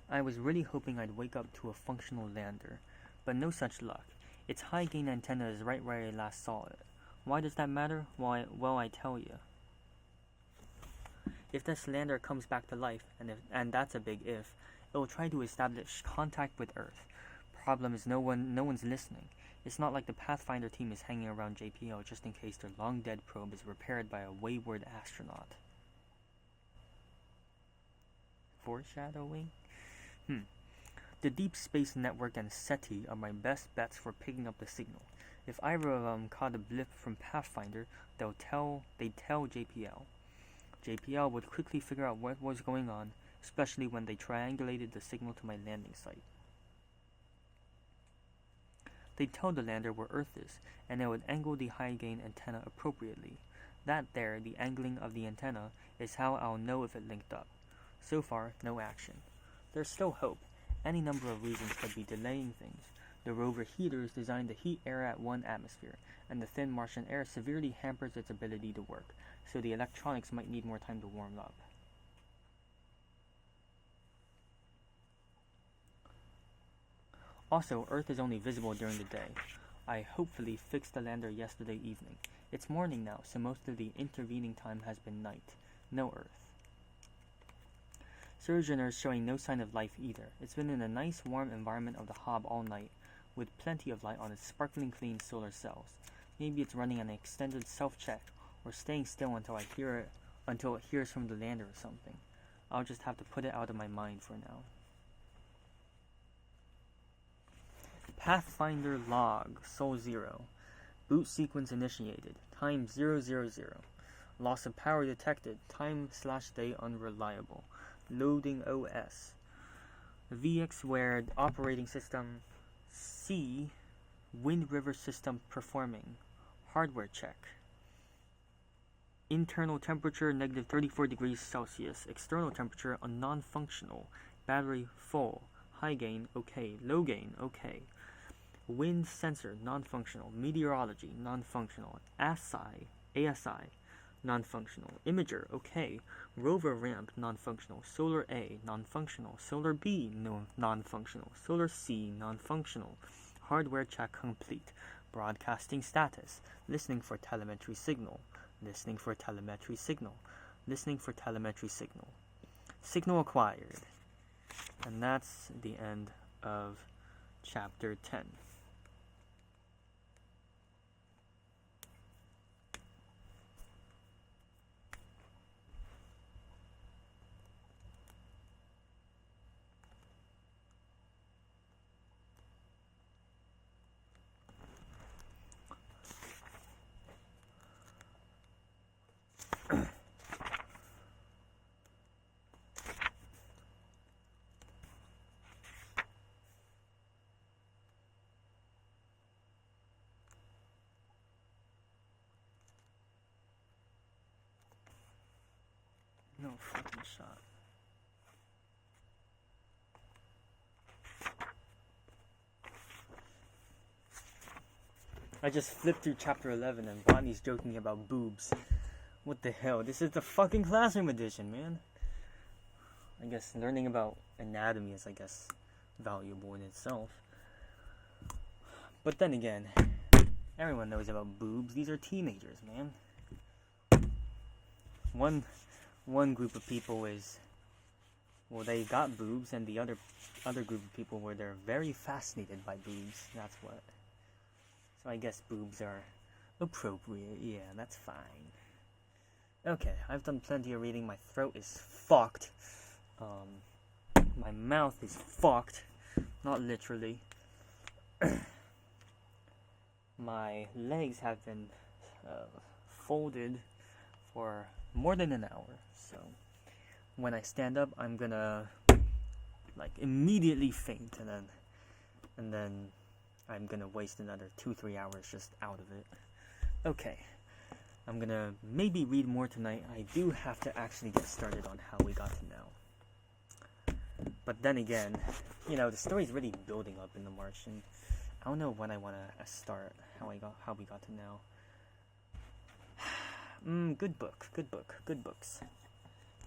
I was really hoping I'd wake up to a functional lander, but no such luck. Its high gain antenna is right where I last saw it. Why does that matter? Well, I tell you. If this lander comes back to life, and that's a big if, it will try to establish contact with Earth. Problem is no one's listening. It's not like the Pathfinder team is hanging around JPL just in case their long-dead probe is repaired by a wayward astronaut. Foreshadowing? The Deep Space Network and SETI are my best bets for picking up the signal. If either of them caught a blip from Pathfinder, they'd tell JPL. JPL would quickly figure out what was going on, especially when they triangulated the signal to my landing site. They'd tell the lander where Earth is, and it would angle the high-gain antenna appropriately. That there, the angling of the antenna, is how I'll know if it linked up. So far, no action. There's still hope. Any number of reasons could be delaying things. The rover heater is designed to heat air at 1 atmosphere, and the thin Martian air severely hampers its ability to work, so the electronics might need more time to warm up. Also, Earth is only visible during the day. I hopefully fixed the lander yesterday evening. It's morning now, so most of the intervening time has been night. No Earth. Sojourner's showing no sign of life either. It's been in a nice warm environment of the Hob all night, with plenty of light on its sparkling clean solar cells. Maybe it's running an extended self-check, or staying still until it hears from the lander or something. I'll just have to put it out of my mind for now. Pathfinder log, Sol 0. Boot sequence initiated. Time 000. Loss of power detected. Time/day unreliable. Loading OS. VxWare operating system. C. Wind River system performing. Hardware check. Internal temperature -34 degrees Celsius. External temperature non-functional. Battery full. High gain okay. Low gain okay. Wind sensor non-functional. Meteorology non-functional. ASI non-functional. Imager okay. Rover ramp non-functional. Solar A non-functional. Solar B non-functional. Solar C non-functional. Hardware check complete. Broadcasting status. Listening for telemetry signal. Listening for telemetry signal. Listening for telemetry signal. Signal acquired. And that's the end of chapter 10. No fucking shot. I just flipped through chapter 11 and Bonnie's joking about boobs. What the hell? This is the fucking classroom edition, man. I guess learning about anatomy is, valuable in itself. But then again, everyone knows about boobs. These are teenagers, man. One group of people they got boobs, and the other group of people they're very fascinated by boobs. That's what. So I guess boobs are appropriate. Yeah, that's fine. Okay, I've done plenty of reading. My throat is fucked. My mouth is fucked. Not literally. My legs have been folded for more than an hour. So when I stand up, I'm gonna immediately faint, and then I'm gonna waste another 2-3 hours just out of it. Okay, I'm gonna maybe read more tonight. I do have to actually get started on How We Got to Now. But then again, the story's really building up in the March, and I don't know when I want to start How We Got to Now. Good books.